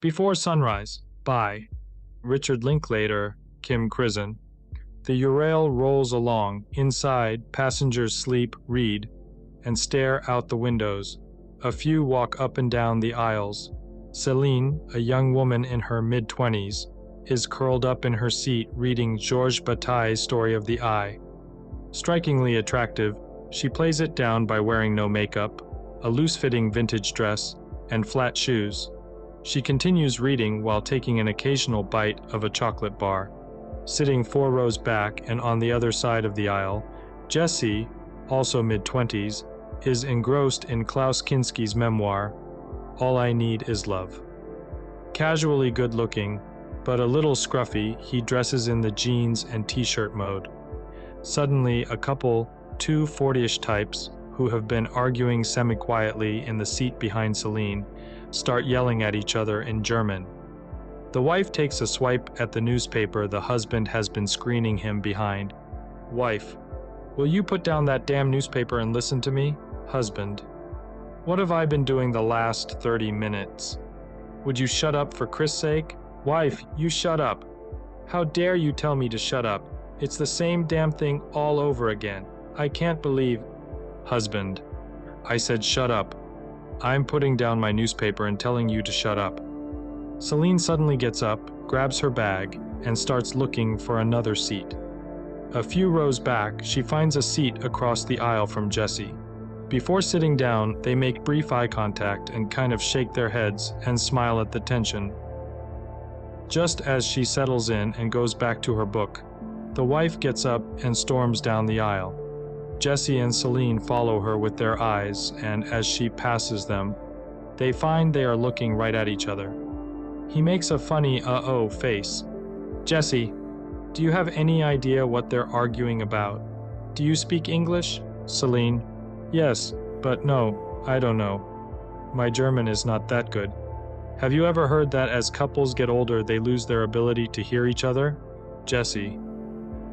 Before Sunrise, by Richard Linklater, Kim Krisen. The Ural rolls along. Inside, passengers sleep, read, and stare out the windows. A few walk up and down the aisles. Céline, a young woman in her mid-20s, is curled up in her seat reading Georges Bataille's Story of the Eye. Strikingly attractive, she plays it down by wearing no makeup, a loose-fitting vintage dress, and flat shoes. She continues reading while taking an occasional bite of a chocolate bar. Sitting 4 rows back and on the other side of the aisle, Jessie, also mid-20s, is engrossed in Klaus Kinski's memoir, All I Need Is Love. Casually good-looking, but a little scruffy, he dresses in the jeans and t-shirt mode. Suddenly, a couple, 2 40-ish types, who have been arguing semi-quietly in the seat behind Céline, start yelling at each other in German. The wife takes a swipe at the newspaper the husband has been screening him behind. Wife: "Will you put down that damn newspaper and listen to me?" Husband: "What have I been doing the last 30 minutes? Would you shut up for Chris' sake?" Wife: "You shut up. How dare you tell me to shut up? It's the same damn thing all over again. I can't believe..." Husband: "I said shut up. I'm putting down my newspaper and telling you to shut up." Céline suddenly gets up, grabs her bag, and starts looking for another seat. A few rows back, she finds a seat across the aisle from Jessie. Before sitting down, they make brief eye contact and kind of shake their heads and smile at the tension. Just as she settles in and goes back to her book, the wife gets up and storms down the aisle. Jessie and Céline follow her with their eyes, and as she passes them, they find they are looking right at each other. He makes a funny uh-oh face. Jessie: "Do you have any idea what they're arguing about? Do you speak English?" Céline: "Yes, but no, I don't know. My German is not that good." "Have you ever heard that as couples get older they lose their ability to hear each other?" Jessie: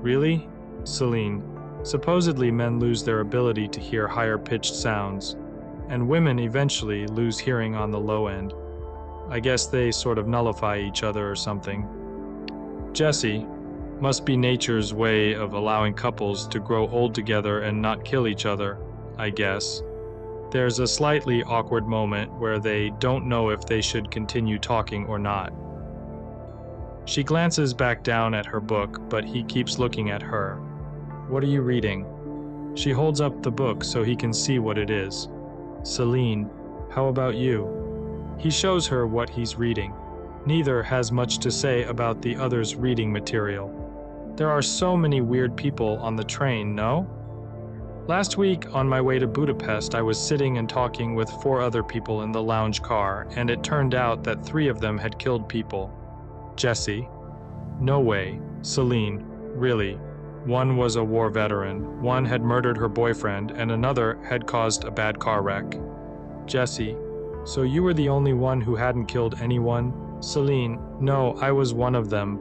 "Really?" Céline: "Supposedly men lose their ability to hear higher-pitched sounds, and women eventually lose hearing on the low end. I guess they sort of nullify each other or something." Jessie: "Must be nature's way of allowing couples to grow old together and not kill each other, I guess." There's a slightly awkward moment where they don't know if they should continue talking or not. She glances back down at her book, but he keeps looking at her. "What are you reading?" She holds up the book so he can see what it is. "Céline, how about you?" He shows her what he's reading. Neither has much to say about the other's reading material. There are so many weird people on the train, no? Last week, on my way to Budapest, I was sitting and talking with 4 other people in the lounge car, and it turned out that 3 of them had killed people. Jessie: "No way." Céline: "Really? One was a war veteran, one had murdered her boyfriend, and another had caused a bad car wreck." Jessie: "So you were the only one who hadn't killed anyone?" Céline: "No, I was one of them.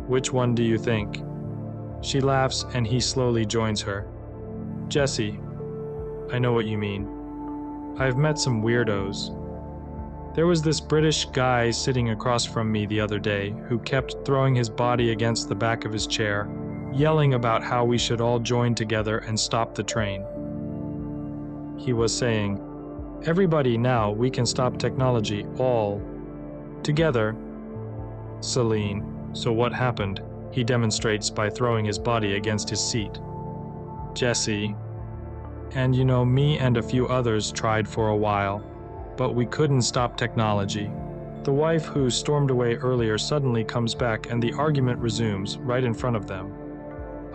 Which one do you think?" She laughs and he slowly joins her. Jessie: "I know what you mean. I've met some weirdos. There was this British guy sitting across from me the other day who kept throwing his body against the back of his chair, yelling about how we should all join together and stop the train. He was saying, 'Everybody now, we can stop technology, all together.'" Céline: "So what happened?" He demonstrates by throwing his body against his seat. Jessie: "And you know, me and a few others tried for a while, but we couldn't stop technology." The wife who stormed away earlier suddenly comes back and the argument resumes right in front of them.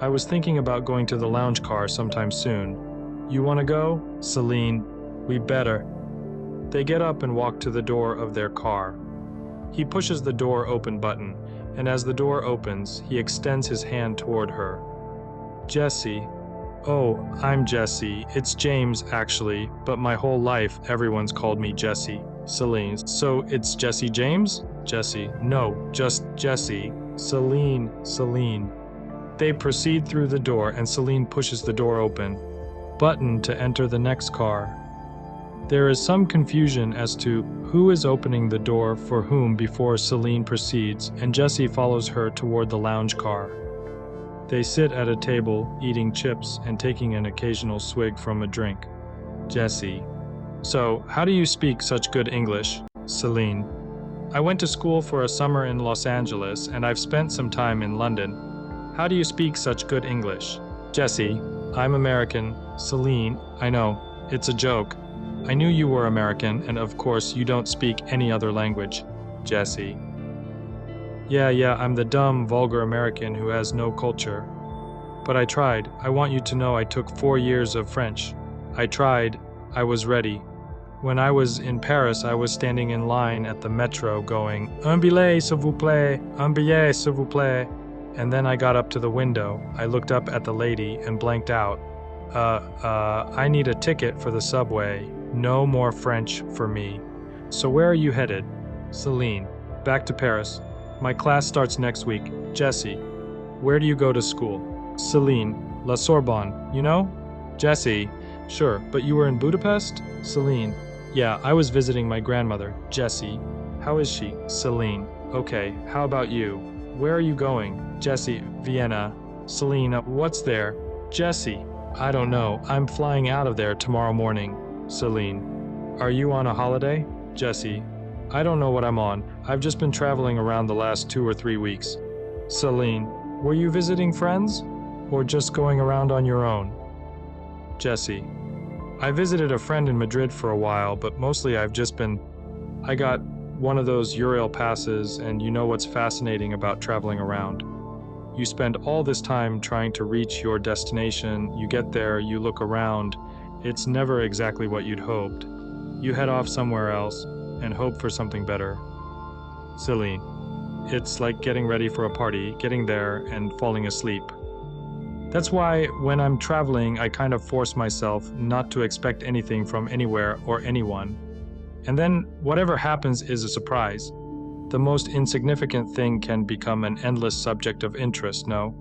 "I was thinking about going to the lounge car sometime soon. You want to go?" Céline: "We better." They get up and walk to the door of their car. He pushes the door open button, and as the door opens, he extends his hand toward her. Jessie: "Oh, I'm Jessie. It's James, actually, but my whole life everyone's called me Jessie." Céline: "So it's Jessie James?" Jessie: "No, just Jessie." Céline. They proceed through the door and Céline pushes the door open. Button to enter the next car. There is some confusion as to who is opening the door for whom before Celine proceeds, and Jessie follows her toward the lounge car. They sit at a table, eating chips and taking an occasional swig from a drink. Jessie: So, how do you speak such good English? Celine: I went to school for a summer in Los Angeles and I've spent some time in London. How do you speak such good English? Jessie: I'm American. Celine: I know, it's a joke. I knew you were American, and of course you don't speak any other language. Jessie: Yeah, I'm the dumb, vulgar American who has no culture. But I tried. I want you to know I took 4 years of French. I tried. I was ready. When I was in Paris, I was standing in line at the metro going, Un billet, s'il vous plaît, un billet, s'il vous plaît. And then I got up to the window. I looked up at the lady and blanked out. I need a ticket for the subway. No more French for me. So where are you headed? Celine: Back to Paris. My class starts next week. Jessie: Where do you go to school? Celine: La Sorbonne, you know? Jessie: Sure, but you were in Budapest? Celine: Yeah, I was visiting my grandmother. Jessie: How is she? Celine: Okay, how about you? Where are you going? Jessie: Vienna. Celine: What's there? Jessie: I don't know. I'm flying out of there tomorrow morning. Celine: Are you on a holiday? Jessie: I don't know what I'm on. I've just been traveling around the last 2 or 3 weeks. Celine: Were you visiting friends? Or just going around on your own? Jessie: I visited a friend in Madrid for a while, but mostly I got one of those Eurail passes, and you know what's fascinating about traveling around. You spend all this time trying to reach your destination, you get there, you look around, it's never exactly what you'd hoped. You head off somewhere else and hope for something better. Celine: It's like getting ready for a party, getting there, and falling asleep. That's why when I'm traveling, I kind of force myself not to expect anything from anywhere or anyone. And then whatever happens is a surprise. The most insignificant thing can become an endless subject of interest, no?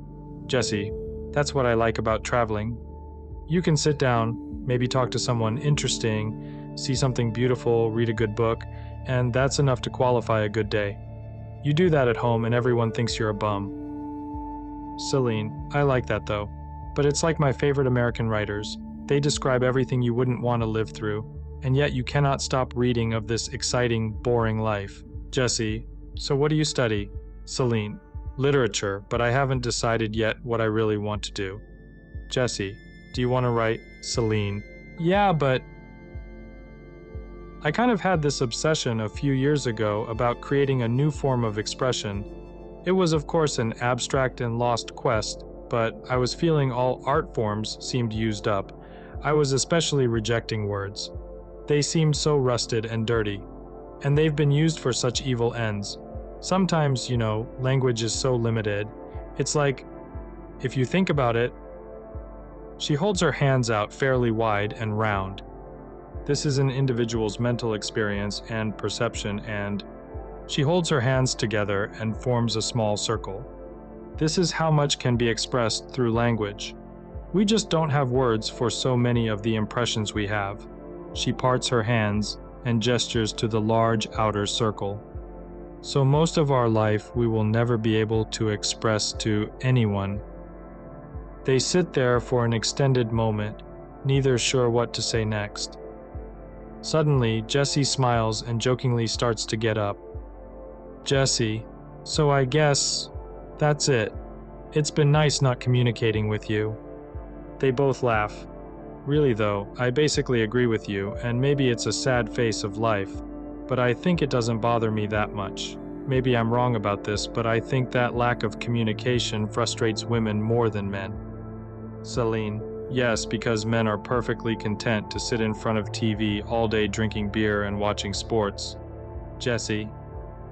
Jessie: That's what I like about traveling. You can sit down, maybe talk to someone interesting, see something beautiful, read a good book, and that's enough to qualify a good day. You do that at home and everyone thinks you're a bum. Celine: I like that though. But it's like my favorite American writers. They describe everything you wouldn't want to live through, and yet you cannot stop reading of this exciting, boring life. Jessie: So what do you study? Celine: Literature, but I haven't decided yet what I really want to do. Jessie: Do you want to write? Celine: Yeah, but I kind of had this obsession a few years ago about creating a new form of expression. It was of course an abstract and lost quest, but I was feeling all art forms seemed used up. I was especially rejecting words. They seemed so rusted and dirty, and they've been used for such evil ends. Sometimes, language is so limited. It's like, if you think about it, she holds her hands out fairly wide and round. This is an individual's mental experience and perception, and she holds her hands together and forms a small circle. This is how much can be expressed through language. We just don't have words for so many of the impressions we have. She parts her hands and gestures to the large outer circle. So most of our life we will never be able to express to anyone. They sit there for an extended moment, neither sure what to say next. Suddenly, Jessie smiles and jokingly starts to get up. Jessie: So I guess that's it. It's been nice not communicating with you. They both laugh. Really though, I basically agree with you, and maybe it's a sad face of life, but I think it doesn't bother me that much. Maybe I'm wrong about this, but I think that lack of communication frustrates women more than men. Celine: Yes, because men are perfectly content to sit in front of TV all day drinking beer and watching sports. Jessie: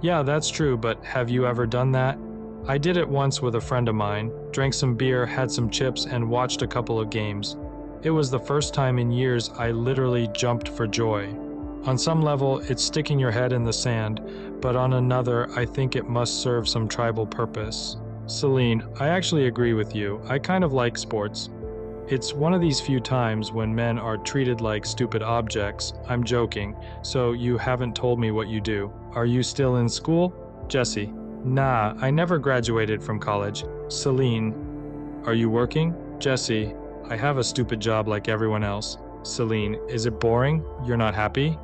Yeah, that's true, but have you ever done that? I did it once with a friend of mine, drank some beer, had some chips, and watched a couple of games. It was the first time in years I literally jumped for joy. On some level, it's sticking your head in the sand, but on another, I think it must serve some tribal purpose. Celine: I actually agree with you. I kind of like sports. It's one of these few times when men are treated like stupid objects. I'm joking. So you haven't told me what you do. Are you still in school? Jesse. Nah, I never graduated from college. Celine. Are you working? Jesse. I have a stupid job like everyone else. Celine. Is it boring? You're not happy?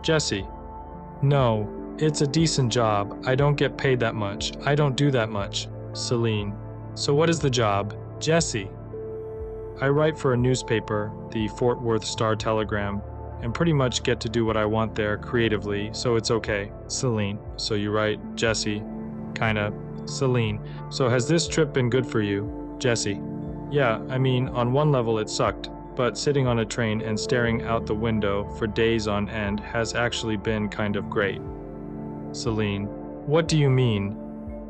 Jesse. No, it's a decent job. I don't get paid that much. I don't do that much. Celine. So what is the job? Jesse. I write for a newspaper, the Fort Worth Star-Telegram, and pretty much get to do what I want there creatively, so it's okay. Celine. So you write, Jesse. Kinda. Celine. So has this trip been good for you? Jesse. Yeah, I mean, on one level it sucked, but sitting on a train and staring out the window for days on end has actually been kind of great. Celine. What do you mean?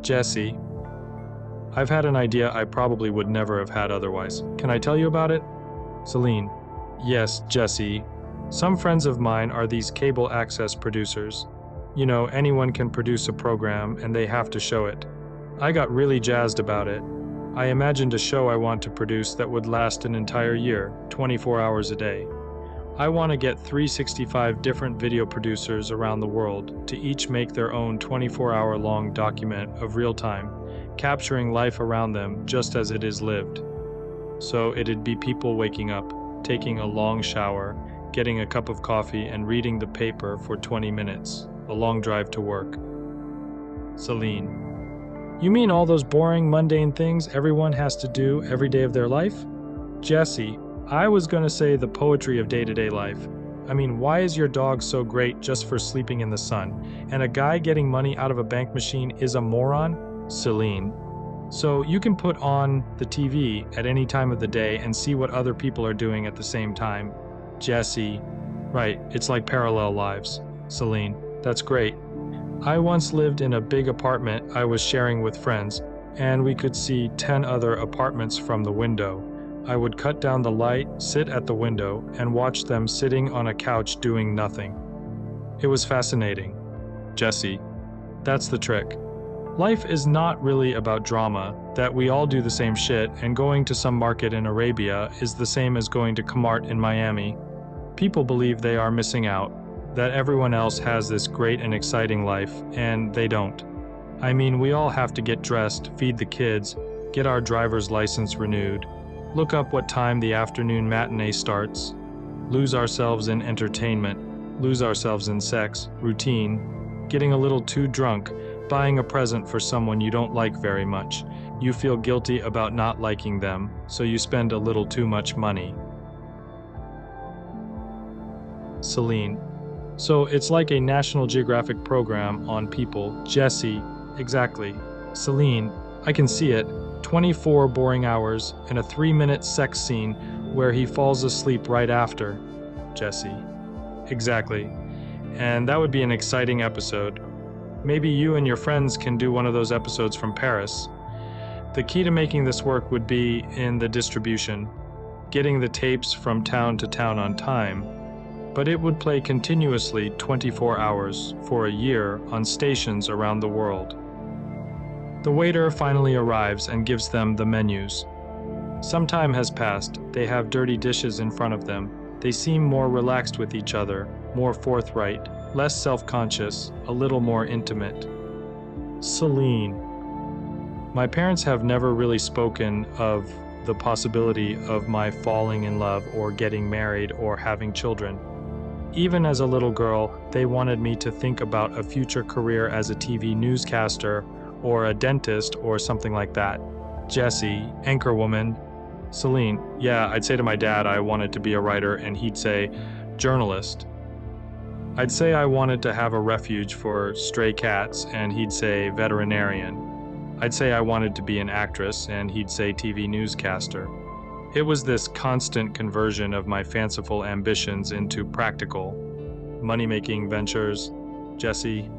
Jesse. I've had an idea I probably would never have had otherwise. Can I tell you about it? Celine. Yes, Jesse. Some friends of mine are these cable access producers. You know, anyone can produce a program and they have to show it. I got really jazzed about it. I imagined a show I want to produce that would last an entire year, 24 hours a day. I want to get 365 different video producers around the world to each make their own 24-hour-long document of real time, capturing life around them just as it is lived. So it'd be people waking up, taking a long shower, getting a cup of coffee and reading the paper for 20 minutes, a long drive to work. Celine. You mean all those boring, mundane things everyone has to do every day of their life? Jesse. I was gonna say the poetry of day-to-day life. I mean, why is your dog so great just for sleeping in the sun? And a guy getting money out of a bank machine is a moron? Celine. So you can put on the TV at any time of the day and see what other people are doing at the same time. Jesse. Right, it's like parallel lives. Celine. That's great. I once lived in a big apartment I was sharing with friends, and we could see 10 other apartments from the window. I would cut down the light, sit at the window, and watch them sitting on a couch doing nothing. It was fascinating. Jesse. That's the trick. Life is not really about drama, that we all do the same shit, and going to some market in Arabia is the same as going to Kmart in Miami. People believe they are missing out, that everyone else has this great and exciting life, and they don't. I mean, we all have to get dressed, feed the kids, get our driver's license renewed, look up what time the afternoon matinee starts, lose ourselves in entertainment, lose ourselves in sex, routine, getting a little too drunk, buying a present for someone you don't like very much. You feel guilty about not liking them, so you spend a little too much money. Celine. So it's like a National Geographic program on people. Jesse. Exactly. Celine. I can see it. 24 boring hours and a 3-minute sex scene where he falls asleep right after. Jesse. Exactly. And that would be an exciting episode. Maybe you and your friends can do one of those episodes from Paris. The key to making this work would be in the distribution, getting the tapes from town to town on time, but it would play continuously 24 hours for a year on stations around the world. The waiter finally arrives and gives them the menus. Some time has passed. They have dirty dishes in front of them. They seem more relaxed with each other, more forthright, less self-conscious, a little more intimate. Celine. My parents have never really spoken of the possibility of my falling in love or getting married or having children. Even as a little girl, they wanted me to think about a future career as a TV newscaster or a dentist or something like that. Jesse, anchorwoman. Celine. Yeah, I'd say to my dad I wanted to be a writer and he'd say, journalist. I'd say I wanted to have a refuge for stray cats and he'd say veterinarian. I'd say I wanted to be an actress and he'd say TV newscaster. It was this constant conversion of my fanciful ambitions into practical, money-making ventures. Jesse.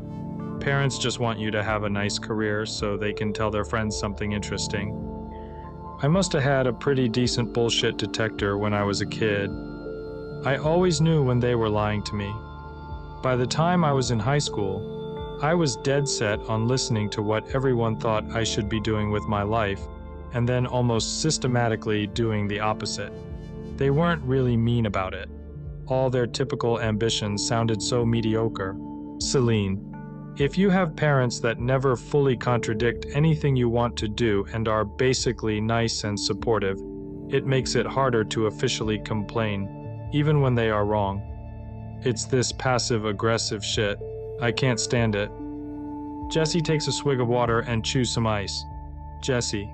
Parents just want you to have a nice career so they can tell their friends something interesting. I must have had a pretty decent bullshit detector when I was a kid. I always knew when they were lying to me. By the time I was in high school, I was dead set on listening to what everyone thought I should be doing with my life, and then almost systematically doing the opposite. They weren't really mean about it. All their typical ambitions sounded so mediocre. Celine, if you have parents that never fully contradict anything you want to do and are basically nice and supportive, it makes it harder to officially complain, even when they are wrong. It's this passive-aggressive shit. I can't stand it. Jesse takes a swig of water and chews some ice. Jesse,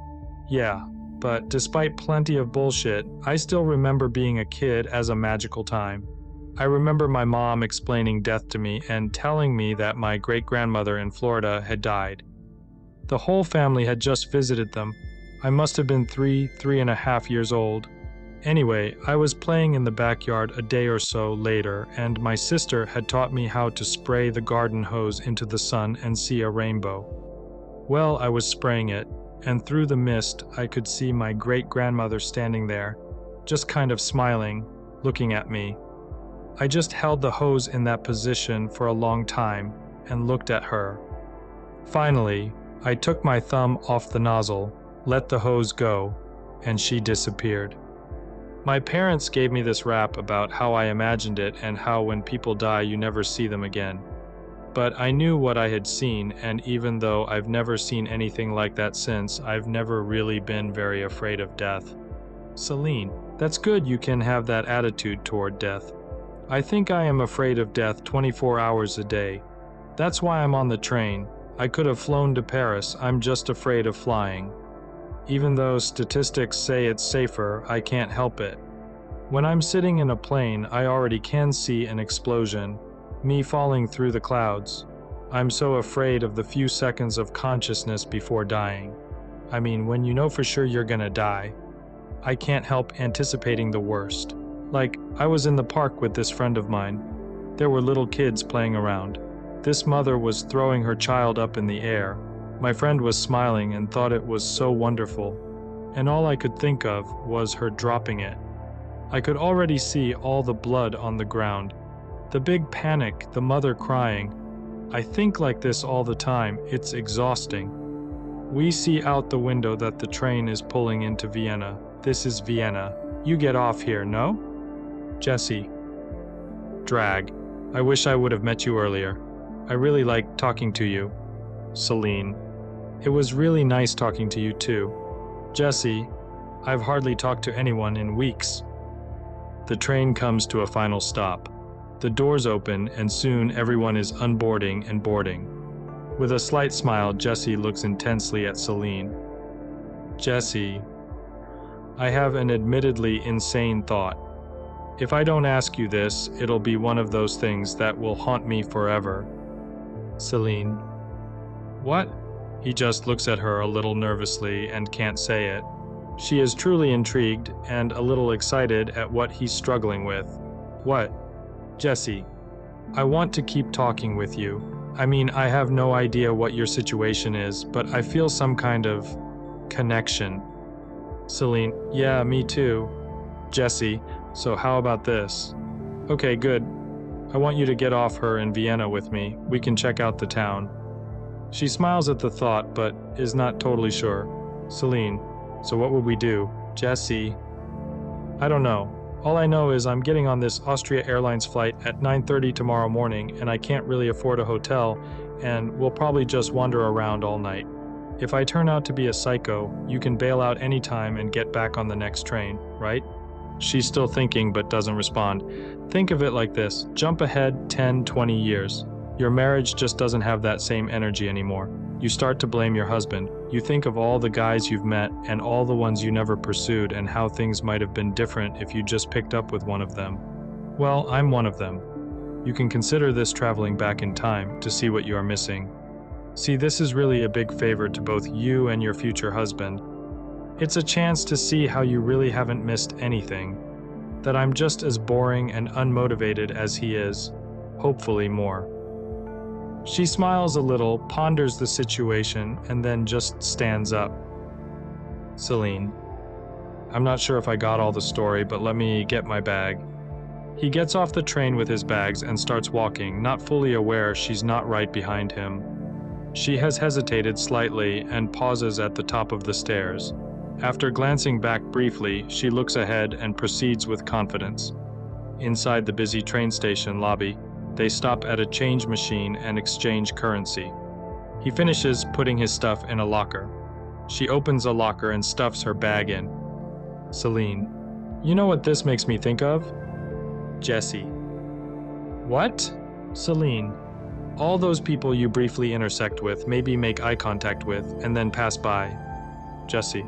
yeah, but despite plenty of bullshit, I still remember being a kid as a magical time. I remember my mom explaining death to me and telling me that my great-grandmother in Florida had died. The whole family had just visited them. I must have been 3.5 years old. Anyway, I was playing in the backyard a day or so later, and my sister had taught me how to spray the garden hose into the sun and see a rainbow. Well, I was spraying it, and through the mist I could see my great-grandmother standing there, just kind of smiling, looking at me. I just held the hose in that position for a long time and looked at her. Finally, I took my thumb off the nozzle, let the hose go, and she disappeared. My parents gave me this rap about how I imagined it and how when people die you never see them again. But I knew what I had seen, and even though I've never seen anything like that since, I've never really been very afraid of death. Celine, that's good you can have that attitude toward death. I think I am afraid of death 24 hours a day. That's why I'm on the train. I could have flown to Paris, I'm just afraid of flying. Even though statistics say it's safer, I can't help it. When I'm sitting in a plane, I already can see an explosion, me falling through the clouds. I'm so afraid of the few seconds of consciousness before dying. I mean, when you know for sure you're gonna die, I can't help anticipating the worst. Like, I was in the park with this friend of mine. There were little kids playing around. This mother was throwing her child up in the air. My friend was smiling and thought it was so wonderful, and all I could think of was her dropping it. I could already see all the blood on the ground, the big panic, the mother crying. I think like this all the time, it's exhausting. We see out the window that the train is pulling into Vienna. This is Vienna. You get off here, no? Jesse. Drag. I wish I would have met you earlier. I really liked talking to you. Celine. It was really nice talking to you too. Jesse, I've hardly talked to anyone in weeks. The train comes to a final stop. The doors open and soon everyone is unboarding and boarding. With a slight smile, Jesse looks intensely at Celine. Jesse, I have an admittedly insane thought. If I don't ask you this, it'll be one of those things that will haunt me forever. Celine. What? He just looks at her a little nervously and can't say it. She is truly intrigued and a little excited at what he's struggling with. What? Jesse, I want to keep talking with you. I mean, I have no idea what your situation is, but I feel some kind of connection. Celine, yeah, me too. Jesse, so how about this? Okay, good. I want you to get off her in Vienna with me. We can check out the town. She smiles at the thought, but is not totally sure. Celine, so what would we do? Jesse, I don't know. All I know is I'm getting on this Austria Airlines flight at 9:30 tomorrow morning, and I can't really afford a hotel, and we'll probably just wander around all night. If I turn out to be a psycho, you can bail out anytime and get back on the next train, right? She's still thinking but doesn't respond. Think of it like this. Jump ahead 10, 20 years. Your marriage just doesn't have that same energy anymore. You start to blame your husband. You think of all the guys you've met and all the ones you never pursued and how things might have been different if you just picked up with one of them. Well, I'm one of them. You can consider this traveling back in time to see what you are missing. See, this is really a big favor to both you and your future husband. It's a chance to see how you really haven't missed anything. That I'm just as boring and unmotivated as he is, hopefully more. She smiles a little, ponders the situation, and then just stands up. Celine. I'm not sure if I got all the story, but let me get my bag. He gets off the train with his bags and starts walking, not fully aware she's not right behind him. She has hesitated slightly and pauses at the top of the stairs. After glancing back briefly, she looks ahead and proceeds with confidence. Inside the busy train station lobby, they stop at a change machine and exchange currency. He finishes putting his stuff in a locker. She opens a locker and stuffs her bag in. Celine. You know what this makes me think of? Jesse. What? Celine. All those people you briefly intersect with, maybe make eye contact with, and then pass by. Jesse.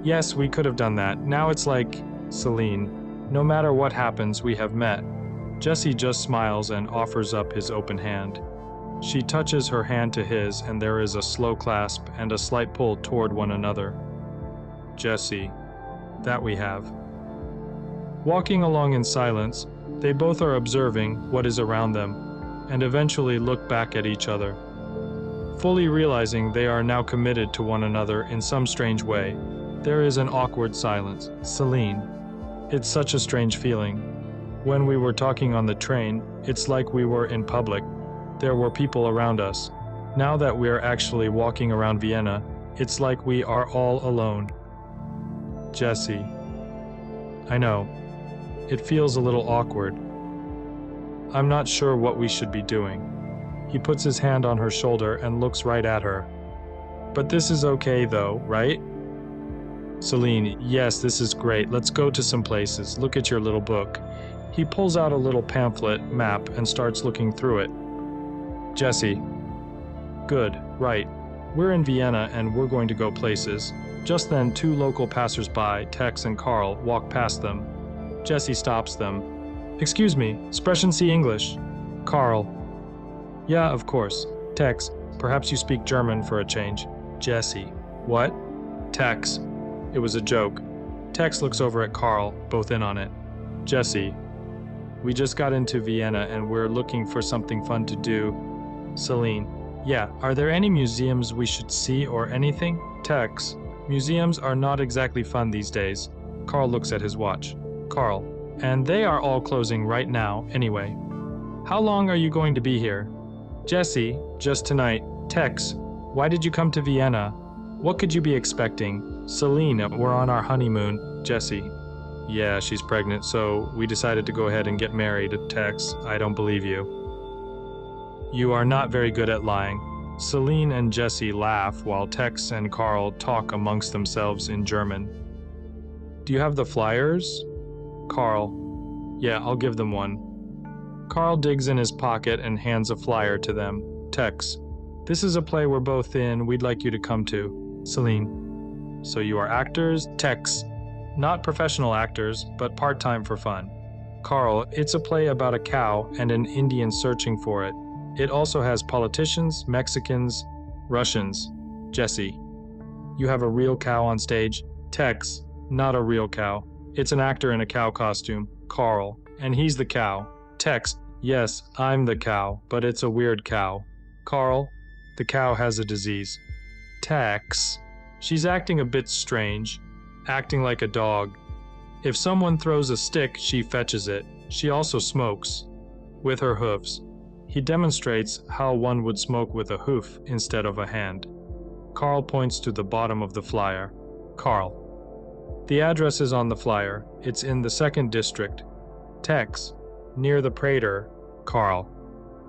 Yes, we could have done that. Now it's like, Celine, no matter what happens, we have met. Jesse just smiles and offers up his open hand. She touches her hand to his, and there is a slow clasp and a slight pull toward one another. Jesse. That we have. Walking along in silence, they both are observing what is around them, and eventually look back at each other. Fully realizing they are now committed to one another in some strange way, there is an awkward silence. Celine. It's such a strange feeling. When we were talking on the train, it's like we were in public. There were people around us. Now that we're actually walking around Vienna, it's like we are all alone. Jesse. I know. It feels a little awkward. I'm not sure what we should be doing. He puts his hand on her shoulder and looks right at her. But this is okay though, right? Celine, yes, this is great. Let's go to some places. Look at your little book. He pulls out a little pamphlet map and starts looking through it. Jesse. Good, right. We're in Vienna and we're going to go places. Just then, two local passers-by, Tex and Carl, walk past them. Jesse stops them. Excuse me, sprechen Sie English? Carl. Yeah, of course. Tex, perhaps you speak German for a change. Jesse. What? Tex. It was a joke. Tex looks over at Carl, both in on it. Jesse. We just got into Vienna and we're looking for something fun to do. Celine. Yeah, are there any museums we should see or anything? Tex. Museums are not exactly fun these days. Carl looks at his watch. Carl. And they are all closing right now, anyway. How long are you going to be here? Jesse. Just tonight. Tex. Why did you come to Vienna? What could you be expecting? Celine. We're on our honeymoon. Jesse. Yeah, she's pregnant, so we decided to go ahead and get married. Tex. I don't believe you. You are not very good at lying. Celine and Jesse laugh while Tex and Carl talk amongst themselves in German. Do you have the flyers? Carl. Yeah, I'll give them one. Carl digs in his pocket and hands a flyer to them. Tex. This is a play we're both in. We'd like you to come to. Celine. So you are actors? Tex. Not professional actors, but part-time for fun. Carl. It's a play about a cow and an Indian searching for it. It also has politicians, Mexicans, Russians. Jesse. You have a real cow on stage? Tex. Not a real cow. It's an actor in a cow costume. Carl. And he's the cow. Tex. Yes, I'm the cow, but it's a weird cow. Carl. The cow has a disease. Tex. She's acting a bit strange. Acting like a dog. If someone throws a stick, she fetches it. She also smokes. With her hoofs. He demonstrates how one would smoke with a hoof instead of a hand. Carl points to the bottom of the flyer. Carl. The address is on the flyer. It's in the 2nd district. Tex. Near the Prater. Carl.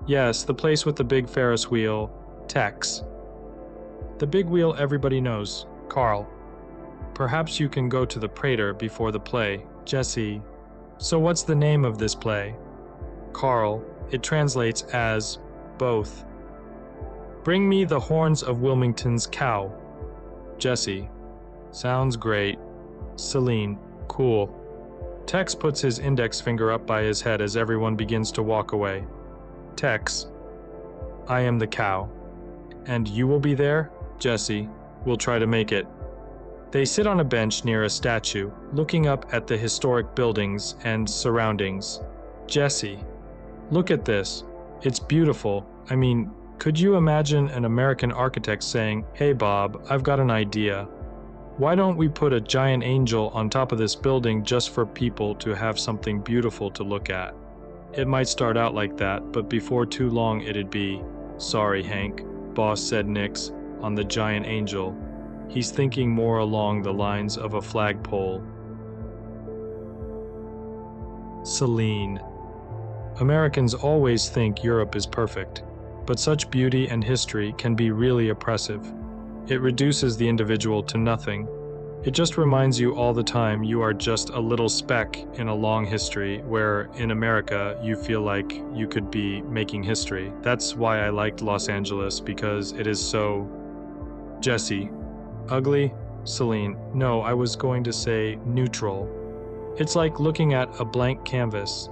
Yes, the place with the big Ferris wheel. Tex. The big wheel everybody knows. Carl. Perhaps you can go to the Prater before the play. Jesse. So what's the name of this play? Carl. It translates as both. Bring me the horns of Wilmington's cow. Jesse. Sounds great. Celine. Cool. Tex puts his index finger up by his head as everyone begins to walk away. Tex. I am the cow. And you will be there? Jesse. We'll try to make it. They sit on a bench near a statue, looking up at the historic buildings and surroundings. Jesse. Look at this. It's beautiful. I mean, could you imagine an American architect saying, "Hey Bob, I've got an idea. Why don't we put a giant angel on top of this building just for people to have something beautiful to look at?" It might start out like that, but before too long it'd be, "Sorry, Hank," boss said nix on the giant angel. He's thinking more along the lines of a flagpole. Celine. Americans always think Europe is perfect, but such beauty and history can be really oppressive. It reduces the individual to nothing. It just reminds you all the time you are just a little speck in a long history, where in America you feel like you could be making history. That's why I liked Los Angeles, because it is so... Jesse. Ugly? Celine. No, I was going to say neutral. It's like looking at a blank canvas.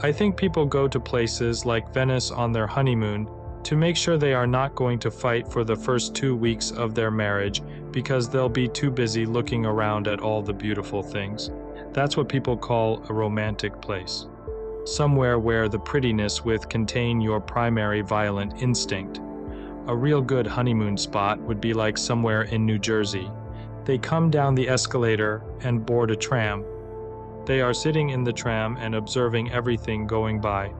I think people go to places like Venice on their honeymoon to make sure they are not going to fight for the first 2 weeks of their marriage because they'll be too busy looking around at all the beautiful things. That's what people call a romantic place. Somewhere where the prettiness will contain your primary violent instinct. A real good honeymoon spot would be like somewhere in New Jersey. They come down the escalator and board a tram. They are sitting in the tram and observing everything going by.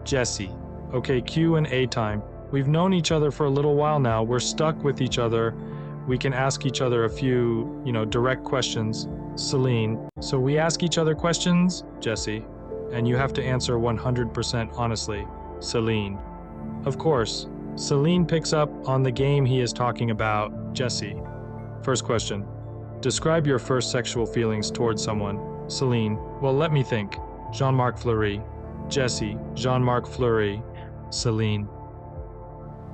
Jesse. Okay, Q&A time. We've known each other for a little while now. We're stuck with each other. We can ask each other a few, direct questions. Celine. So we ask each other questions? Jesse. And you have to answer 100% honestly. Celine. Of course. Celine picks up on the game he is talking about. Jesse. First question. Describe your first sexual feelings towards someone. Celine. Well, let me think. Jean-Marc Fleury. Jesse. Jean-Marc Fleury. Celine.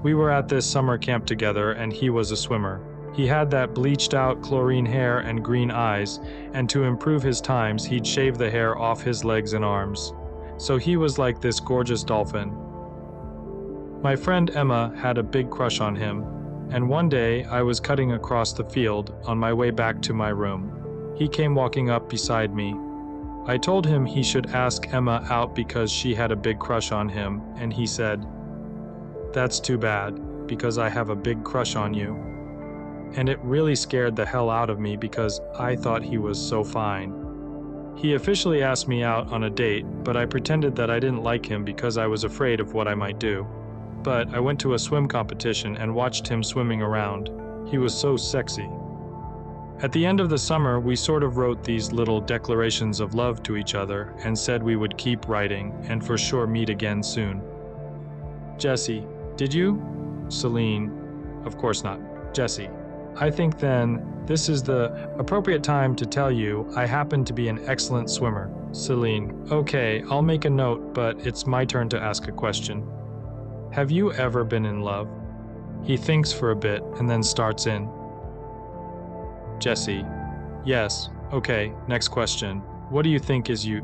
We were at this summer camp together and he was a swimmer. He had that bleached out chlorine hair and green eyes, and to improve his times he'd shave the hair off his legs and arms. So he was like this gorgeous dolphin. My friend Emma had a big crush on him, and one day I was cutting across the field on my way back to my room. He came walking up beside me. I told him he should ask Emma out because she had a big crush on him, and he said, "That's too bad, because I have a big crush on you." And it really scared the hell out of me because I thought he was so fine. He officially asked me out on a date, but I pretended that I didn't like him because I was afraid of what I might do. But I went to a swim competition and watched him swimming around. He was so sexy. At the end of the summer, we sort of wrote these little declarations of love to each other and said we would keep writing and for sure meet again soon. Jesse. Did you? Celine. Of course not. Jesse. I think then this is the appropriate time to tell you I happen to be an excellent swimmer. Celine. Okay, I'll make a note, but it's my turn to ask a question. Have you ever been in love? He thinks for a bit and then starts in. Jesse. Yes. Okay, next question. What do you think is you?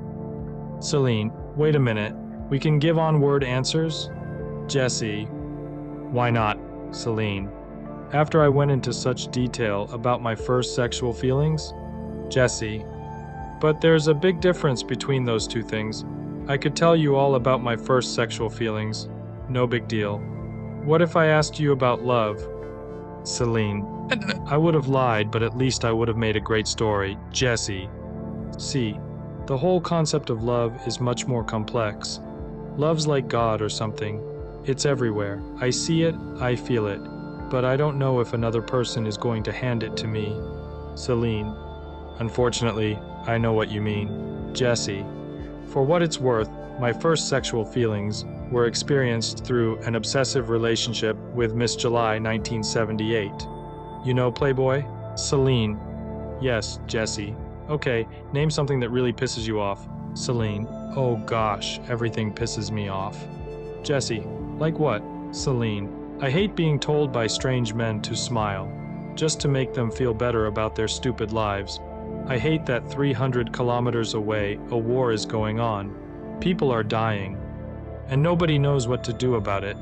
Celine. Wait a minute. We can give on-word answers? Jesse. Why not? Celine. After I went into such detail about my first sexual feelings? Jesse. But there's a big difference between those two things. I could tell you all about my first sexual feelings. No big deal. What if I asked you about love? Celine. I would have lied, but at least I would have made a great story. Jesse. See, the whole concept of love is much more complex. Love's like God or something. It's everywhere. I see it, I feel it, but I don't know if another person is going to hand it to me. Celine. Unfortunately, I know what you mean. Jesse. For what it's worth, my first sexual feelings were experienced through an obsessive relationship with Miss July 1978. You know Playboy? Celine. Yes, Jesse. Okay, name something that really pisses you off. Celine. Oh gosh, everything pisses me off. Jesse. Like what? Celine. I hate being told by strange men to smile, just to make them feel better about their stupid lives. I hate that 300 kilometers away a war is going on. People are dying, and nobody knows what to do about it.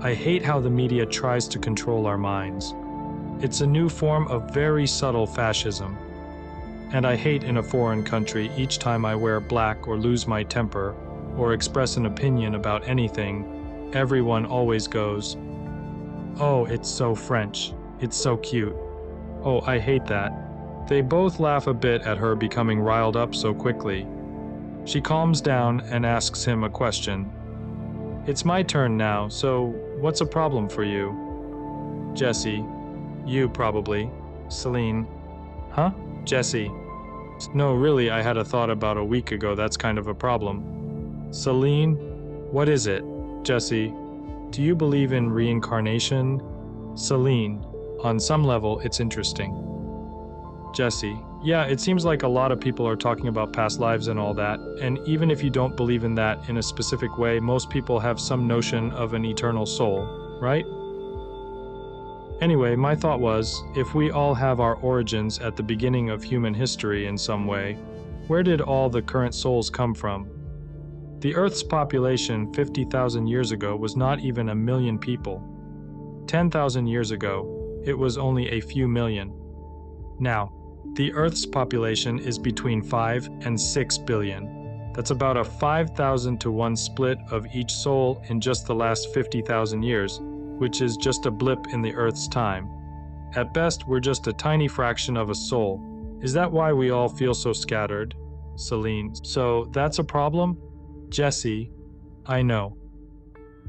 I hate how the media tries to control our minds. It's a new form of very subtle fascism. And I hate in a foreign country each time I wear black or lose my temper or express an opinion about anything, everyone always goes, "Oh, it's so French. It's so cute." Oh, I hate that. They both laugh a bit at her becoming riled up so quickly. She calms down and asks him a question. It's my turn now, so what's a problem for you? Jesse. You, probably. Celine. Huh? Jesse. No, really, I had a thought about a week ago. That's kind of a problem. Celine. What is it? Jesse. Do you believe in reincarnation? Celine. On some level, it's interesting. Jesse. Yeah, it seems like a lot of people are talking about past lives and all that, and even if you don't believe in that in a specific way, most people have some notion of an eternal soul, right? Anyway, my thought was, if we all have our origins at the beginning of human history in some way, where did all the current souls come from? The Earth's population 50,000 years ago was not even 1 million people. 10,000 years ago, it was only a few million. Now, the Earth's population is between 5 and 6 billion. That's about a 5,000 to 1 split of each soul in just the last 50,000 years, which is just a blip in the Earth's time. At best, we're just a tiny fraction of a soul. Is that why we all feel so scattered? Celine. So that's a problem? Jesse. I know.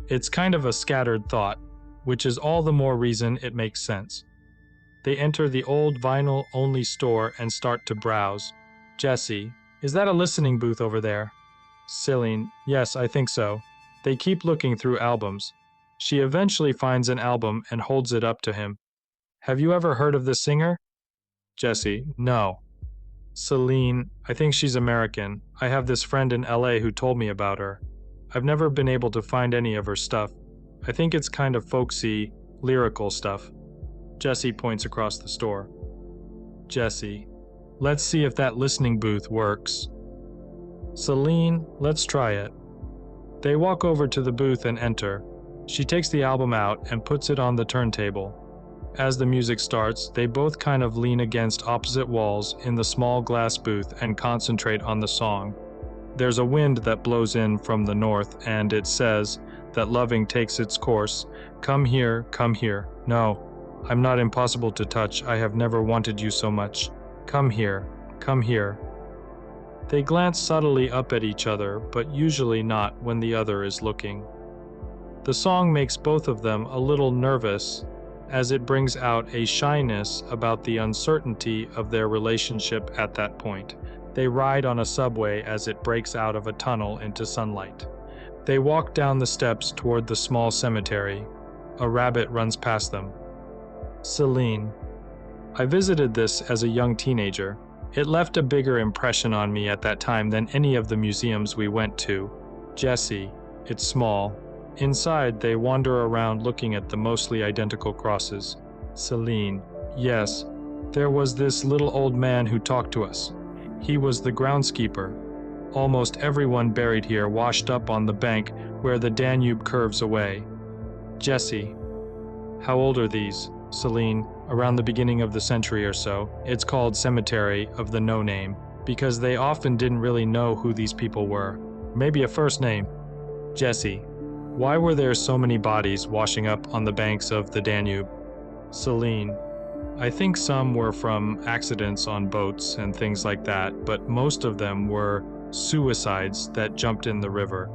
It's kind of a scattered thought, which is all the more reason it makes sense. They enter the old vinyl-only store and start to browse. Jesse. Is that a listening booth over there? Celine. Yes, I think so. They keep looking through albums. She eventually finds an album and holds it up to him. Have you ever heard of this singer? Jesse. No. Celine. I think she's American. I have this friend in LA who told me about her. I've never been able to find any of her stuff. I think it's kind of folksy, lyrical stuff. Jesse points across the store. Jesse. Let's see if that listening booth works. Celine, let's try it. They walk over to the booth and enter. She takes the album out and puts it on the turntable. As the music starts, they both kind of lean against opposite walls in the small glass booth and concentrate on the song. There's a wind that blows in from the north, and it says that loving takes its course. Come here, come here. No, I'm not impossible to touch. I have never wanted you so much. Come here, come here. They glance subtly up at each other, but usually not when the other is looking. The song makes both of them a little nervous, as it brings out a shyness about the uncertainty of their relationship at that point. They ride on a subway as it breaks out of a tunnel into sunlight. They walk down the steps toward the small cemetery. A rabbit runs past them. Celine. I visited this as a young teenager. It left a bigger impression on me at that time than any of the museums we went to. Jesse. It's small. Inside, they wander around looking at the mostly identical crosses. Celine. Yes, there was this little old man who talked to us. He was the groundskeeper. Almost everyone buried here washed up on the bank where the Danube curves away. Jesse. How old are these? Celine. Around the beginning of the century or so. It's called Cemetery of the No Name, because they often didn't really know who these people were. Maybe a first name. Jesse. Why were there so many bodies washing up on the banks of the Danube? Celine. I think some were from accidents on boats and things like that, but most of them were suicides that jumped in the river.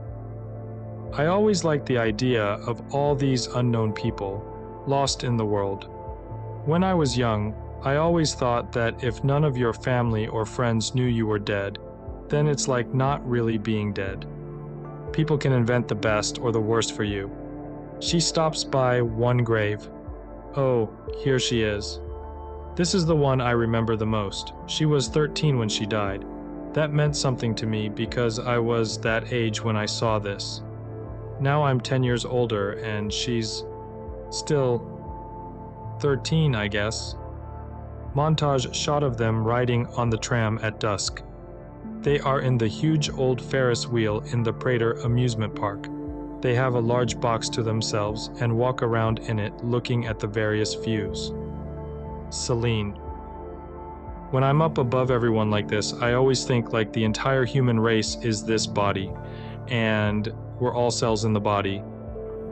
I always liked the idea of all these unknown people, lost in the world. When I was young, I always thought that if none of your family or friends knew you were dead, then it's like not really being dead. People can invent the best or the worst for you. She stops by one grave. Oh, here she is. This is the one I remember the most. She was 13 when she died. That meant something to me because I was that age when I saw this. Now I'm 10 years older and she's still 13, I guess. Montage shot of them riding on the tram at dusk. They are in the huge old Ferris wheel in the Prater amusement park. They have a large box to themselves and walk around in it looking at the various views. Celine. When I'm up above everyone like this, I always think like the entire human race is this body, and we're all cells in the body.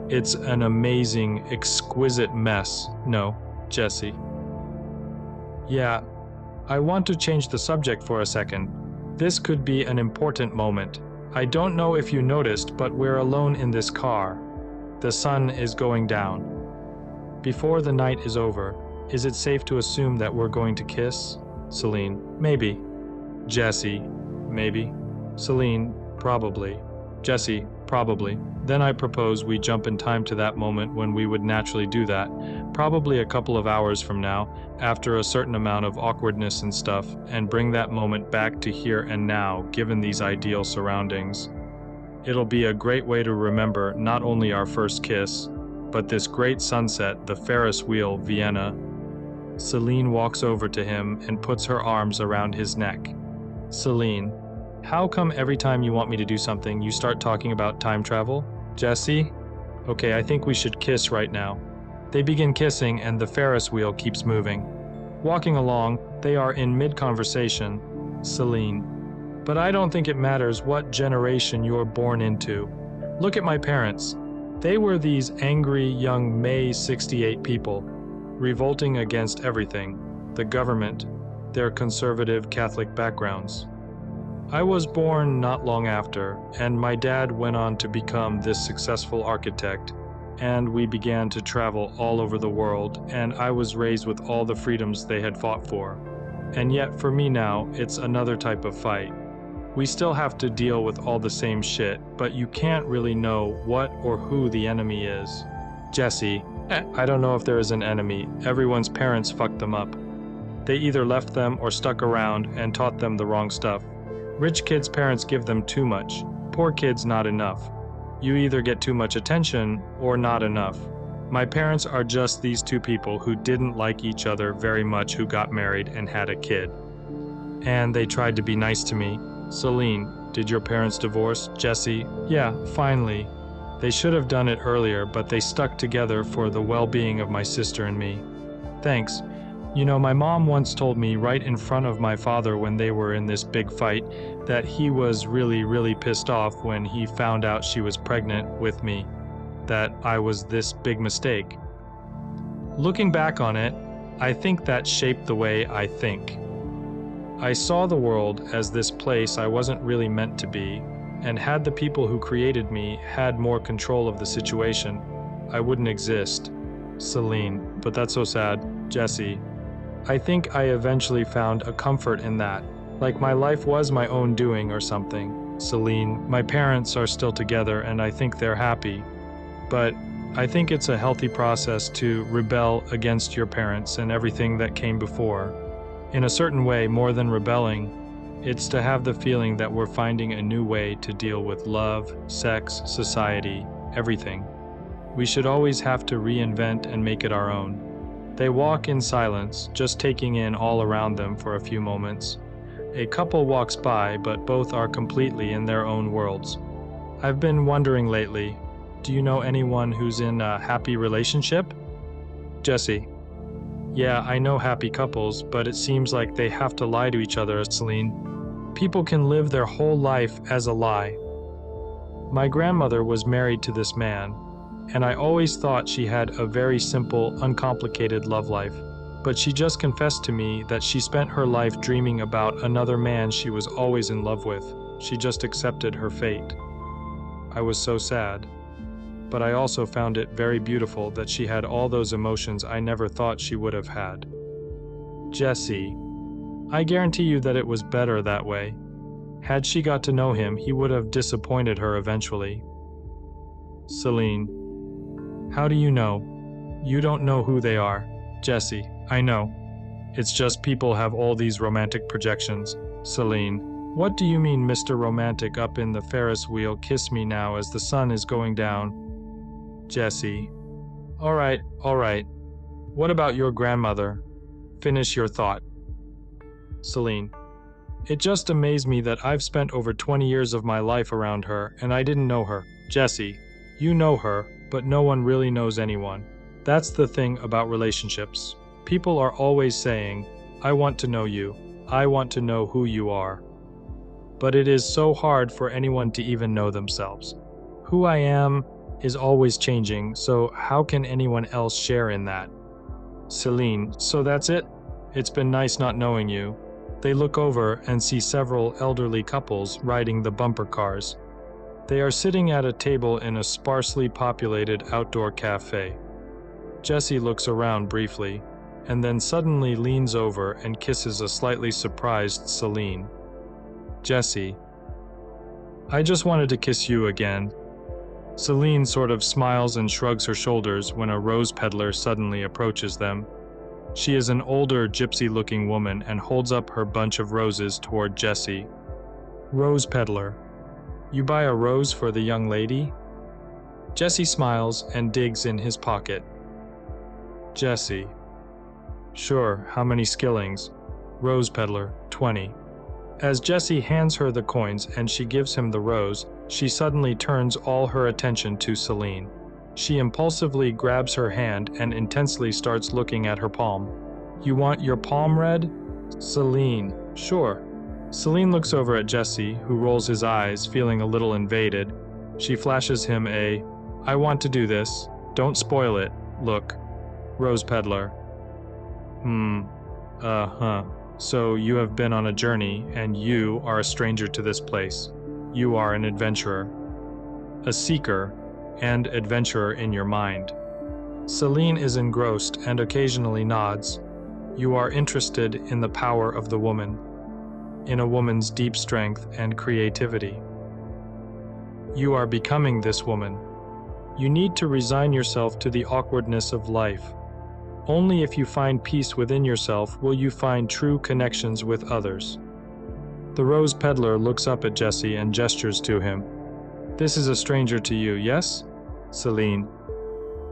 It's an amazing, exquisite mess. No, Jesse. Yeah, I want to change the subject for a second. This could be an important moment. I don't know if you noticed, but we're alone in this car. The sun is going down. Before the night is over, Is it safe to assume that we're going to kiss? Celine, maybe. Jesse, maybe. Celine, probably. Jesse, probably. Then I propose we jump in time to that moment when we would naturally do that, probably a couple of hours from now, after a certain amount of awkwardness and stuff, and bring that moment back to here and now, given these ideal surroundings. It'll be a great way to remember not only our first kiss, but this great sunset, the Ferris wheel, Vienna. Celine walks over to him and puts her arms around his neck. Celine, how come every time you want me to do something, you start talking about time travel? Jesse? Okay, I think we should kiss right now. They begin kissing and the Ferris wheel keeps moving. Walking along, they are in mid-conversation. Celine, but I don't think it matters what generation you're born into. Look at my parents. They were these angry young May 68 people, revolting against everything, the government, their conservative Catholic backgrounds. I was born not long after, and my dad went on to become this successful architect, and we began to travel all over the world, and I was raised with all the freedoms they had fought for. And yet for me now, it's another type of fight. We still have to deal with all the same shit, but you can't really know what or who the enemy is. Jesse, I don't know if there is an enemy. Everyone's parents fucked them up. They either left them or stuck around and taught them the wrong stuff. Rich kids' parents give them too much. Poor kids not enough. You either get too much attention or not enough. My parents are just these two people who didn't like each other very much who got married and had a kid. And they tried to be nice to me. Celine, did your parents divorce? Jesse, yeah, finally. They should have done it earlier, but they stuck together for the well-being of my sister and me. Thanks. You know, my mom once told me right in front of my father when they were in this big fight that he was really pissed off when he found out she was pregnant with me, that I was this big mistake. Looking back on it, I think that shaped the way I think. I saw the world as this place I wasn't really meant to be, and had the people who created me had more control of the situation, I wouldn't exist. Celine, but that's so sad. Jesse, I think I eventually found a comfort in that, like my life was my own doing or something. Celine, my parents are still together and I think they're happy, but I think it's a healthy process to rebel against your parents and everything that came before. In a certain way, more than rebelling, it's to have the feeling that we're finding a new way to deal with love, sex, society, everything. We should always have to reinvent and make it our own. They walk in silence, just taking in all around them for a few moments. A couple walks by, but both are completely in their own worlds. I've been wondering lately, do you know anyone who's in a happy relationship? Jesse, yeah, I know happy couples, but it seems like they have to lie to each other, Celine. People can live their whole life as a lie. My grandmother was married to this man, and I always thought she had a very simple, uncomplicated love life. But she just confessed to me that she spent her life dreaming about another man she was always in love with. She just accepted her fate. I was so sad. But I also found it very beautiful that she had all those emotions I never thought she would have had. Jesse, I guarantee you that it was better that way. Had she got to know him, he would have disappointed her eventually. Celine, how do you know? You don't know who they are. Jesse, I know. It's just people have all these romantic projections. Celine, what do you mean, Mr. Romantic up in the Ferris wheel, kiss me now as the sun is going down? Jesse, all right. What about your grandmother? Finish your thought. Celine, it just amazed me that I've spent over 20 years of my life around her and I didn't know her. Jesse, you know her, but no one really knows anyone. That's the thing about relationships. People are always saying, I want to know you. I want to know who you are. But it is so hard for anyone to even know themselves. Who I am is always changing, so how can anyone else share in that? Celine, so that's it? It's been nice not knowing you. They look over and see several elderly couples riding the bumper cars. They are sitting at a table in a sparsely populated outdoor cafe. Jesse looks around briefly. and then suddenly leans over and kisses a slightly surprised Celine. Jessie, I just wanted to kiss you again. Celine sort of smiles and shrugs her shoulders when a rose peddler suddenly approaches them. She is an older, gypsy-looking woman and holds up her bunch of roses toward Jessie. Rose peddler, you buy a rose for the young lady? Jessie smiles and digs in his pocket. Jessie, sure, how many skillings? Rose peddler, 20. As Jessie hands her the coins and she gives him the rose, she suddenly turns all her attention to Celine. She impulsively grabs her hand and intensely starts looking at her palm. You want your palm read? Celine, sure. Celine looks over at Jessie, who rolls his eyes, feeling a little invaded. She flashes him a, I want to do this, don't spoil it, look. Rose peddler. So you have been on a journey, and you are a stranger to this place. You are an adventurer. A seeker, and adventurer in your mind. Celine is engrossed and occasionally nods. You are interested in the power of the woman, in a woman's deep strength and creativity. You are becoming this woman. You need to resign yourself to the awkwardness of life. Only if you find peace within yourself will you find true connections with others. The rose peddler looks up at Jessie and gestures to him. This is a stranger to you, yes? Celine.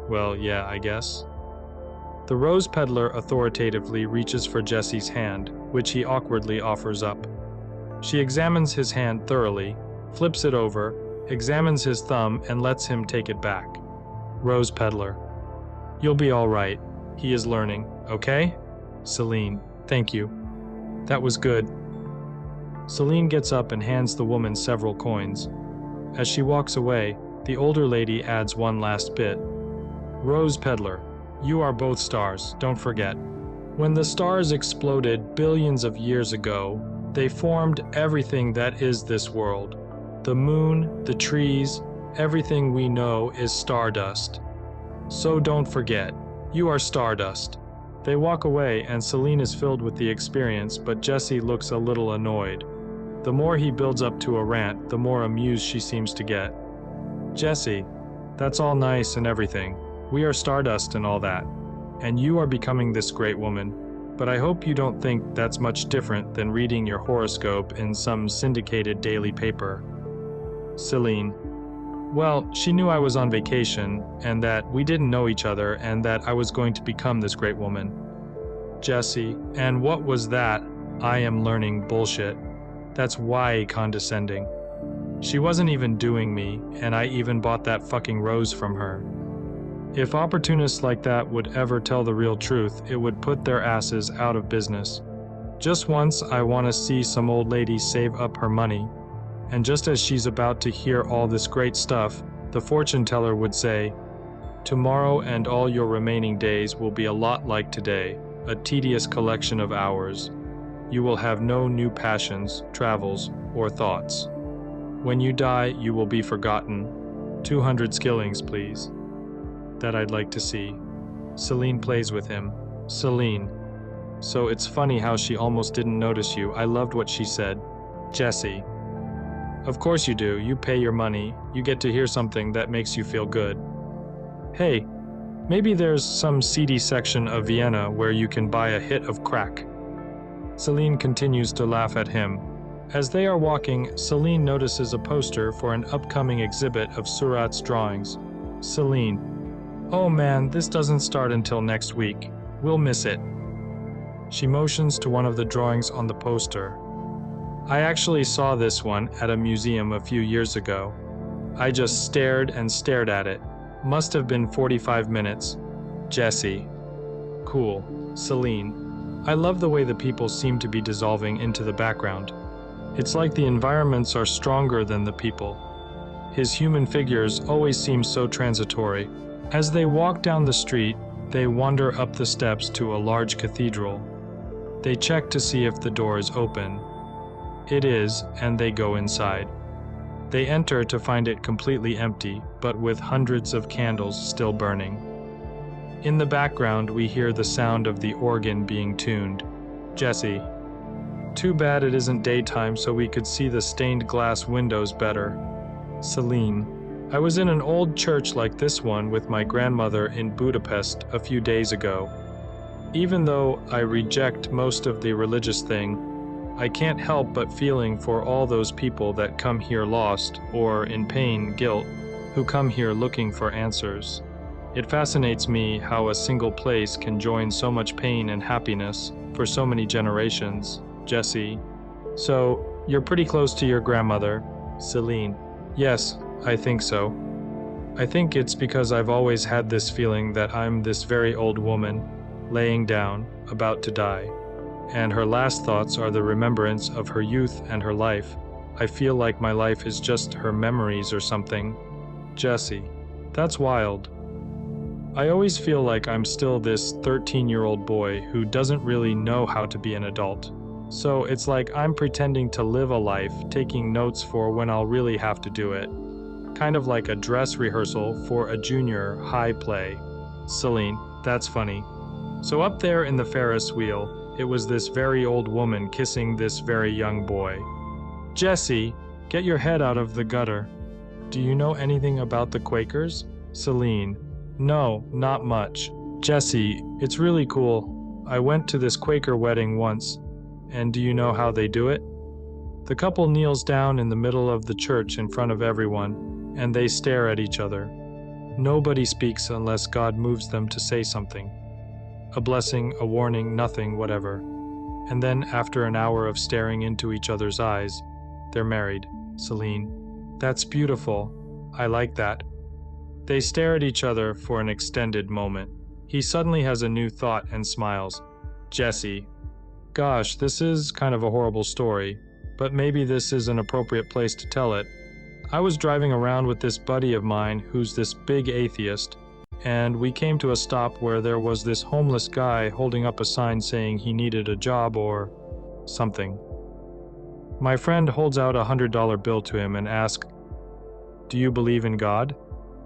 Well, yeah, I guess. The rose peddler authoritatively reaches for Jessie's hand, which he awkwardly offers up. She examines his hand thoroughly, flips it over, examines his thumb, and lets him take it back. Rose peddler. You'll be all right. He is learning, okay? Celine. Thank you. That was good. Celine gets up and hands the woman several coins. As she walks away, the older lady adds one last bit. Rose peddler, you are both stars, don't forget. When the stars exploded billions of years ago, they formed everything that is this world. The moon, the trees, everything we know is stardust. So don't forget, you are stardust. They walk away and Celine is filled with the experience, but Jessie looks a little annoyed. The more he builds up to a rant, the more amused she seems to get. Jessie, that's all nice and everything. We are stardust and all that. And you are becoming this great woman. But I hope you don't think that's much different than reading your horoscope in some syndicated daily paper. Celine. Well, she knew I was on vacation, and that we didn't know each other, and that I was going to become this great woman. Jessie, and what was that? I am learning bullshit. That's why condescending. She wasn't even doing me, and I even bought that fucking rose from her. If opportunists like that would ever tell the real truth, it would put their asses out of business. Just once, I want to see some old lady save up her money. And just as she's about to hear all this great stuff, the fortune teller would say, tomorrow and all your remaining days will be a lot like today, a tedious collection of hours. You will have no new passions, travels, or thoughts. When you die, you will be forgotten. 200 skillings, please. That I'd like to see. Celine plays with him. Celine. So it's funny how she almost didn't notice you. I loved what she said. Jessie. Of course you do. You pay your money. You get to hear something that makes you feel good. Hey, maybe there's some seedy section of Vienna where you can buy a hit of crack. Celine continues to laugh at him. As they are walking, Celine notices a poster for an upcoming exhibit of Surat's drawings. Celine. Oh man, this doesn't start until next week. We'll miss it. She motions to one of the drawings on the poster. I actually saw this one at a museum a few years ago. I just stared and stared at it. Must have been 45 minutes. Jessie. Cool. Celine. I love the way the people seem to be dissolving into the background. It's like the environments are stronger than the people. His human figures always seem so transitory. As they walk down the street, they wander up the steps to a large cathedral. They check to see if the door is open. It is, and they go inside. They enter to find it completely empty, but with hundreds of candles still burning. In the background, we hear the sound of the organ being tuned. Jesse. Too bad it isn't daytime so we could see the stained glass windows better. Celine. I was in an old church like this one with my grandmother in Budapest a few days ago. Even though I reject most of the religious thing, I can't help but feeling for all those people that come here lost, or in pain, guilt, who come here looking for answers. It fascinates me how a single place can join so much pain and happiness for so many generations. Jesse. So, you're pretty close to your grandmother. Celine. Yes, I think so. I think it's because I've always had this feeling that I'm this very old woman, laying down, about to die. And her last thoughts are the remembrance of her youth and her life. I feel like my life is just her memories or something. Jesse. That's wild. I always feel like I'm still this 13-year-old boy who doesn't really know how to be an adult. So it's like I'm pretending to live a life, taking notes for when I'll really have to do it. Kind of like a dress rehearsal for a junior high play. Celine. That's funny. So up there in the Ferris wheel, it was this very old woman kissing this very young boy. Jesse, get your head out of the gutter. Do you know anything about the Quakers? Celine. No, not much. Jesse, it's really cool. I went to this Quaker wedding once, and do you know how they do it? The couple kneels down in the middle of the church in front of everyone, and they stare at each other. Nobody speaks unless God moves them to say something. A blessing, a warning, nothing, whatever. And then, after an hour of staring into each other's eyes, they're married. Celine. That's beautiful. I like that. They stare at each other for an extended moment. He suddenly has a new thought and smiles. Jesse. Gosh, this is kind of a horrible story, but maybe this is an appropriate place to tell it. I was driving around with this buddy of mine who's this big atheist, and we came to a stop where there was this homeless guy holding up a sign saying he needed a job or something. My friend holds out a $100 bill to him and asks, "Do you believe in God?"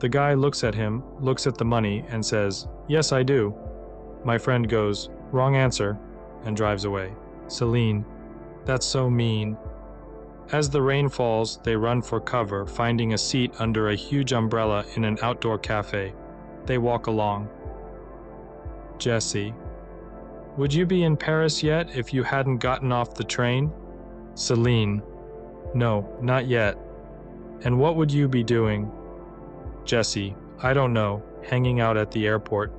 The guy looks at him, looks at the money, and says, "Yes, I do." My friend goes, "Wrong answer," and drives away. Celine. That's so mean. As the rain falls, they run for cover, finding a seat under a huge umbrella in an outdoor cafe. They walk along. Jesse. Would you be in Paris yet if you hadn't gotten off the train? Celine. No, not yet. And what would you be doing? Jesse. I don't know, hanging out at the airport,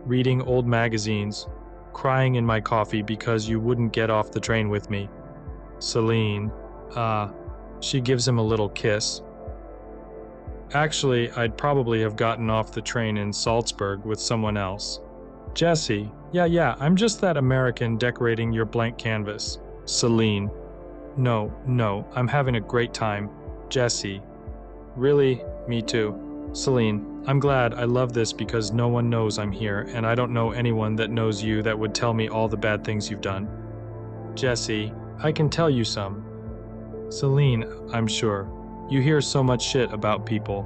reading old magazines, crying in my coffee because you wouldn't get off the train with me. Celine. She gives him a little kiss. Actually, I'd probably have gotten off the train in Salzburg with someone else. Jesse. Yeah, I'm just that American decorating your blank canvas. Celine. No, I'm having a great time. Jesse. Really? Me too. Celine. I'm glad. I love this because no one knows I'm here, and I don't know anyone that knows you that would tell me all the bad things you've done. Jesse. I can tell you some. Celine. I'm sure. You hear so much shit about people.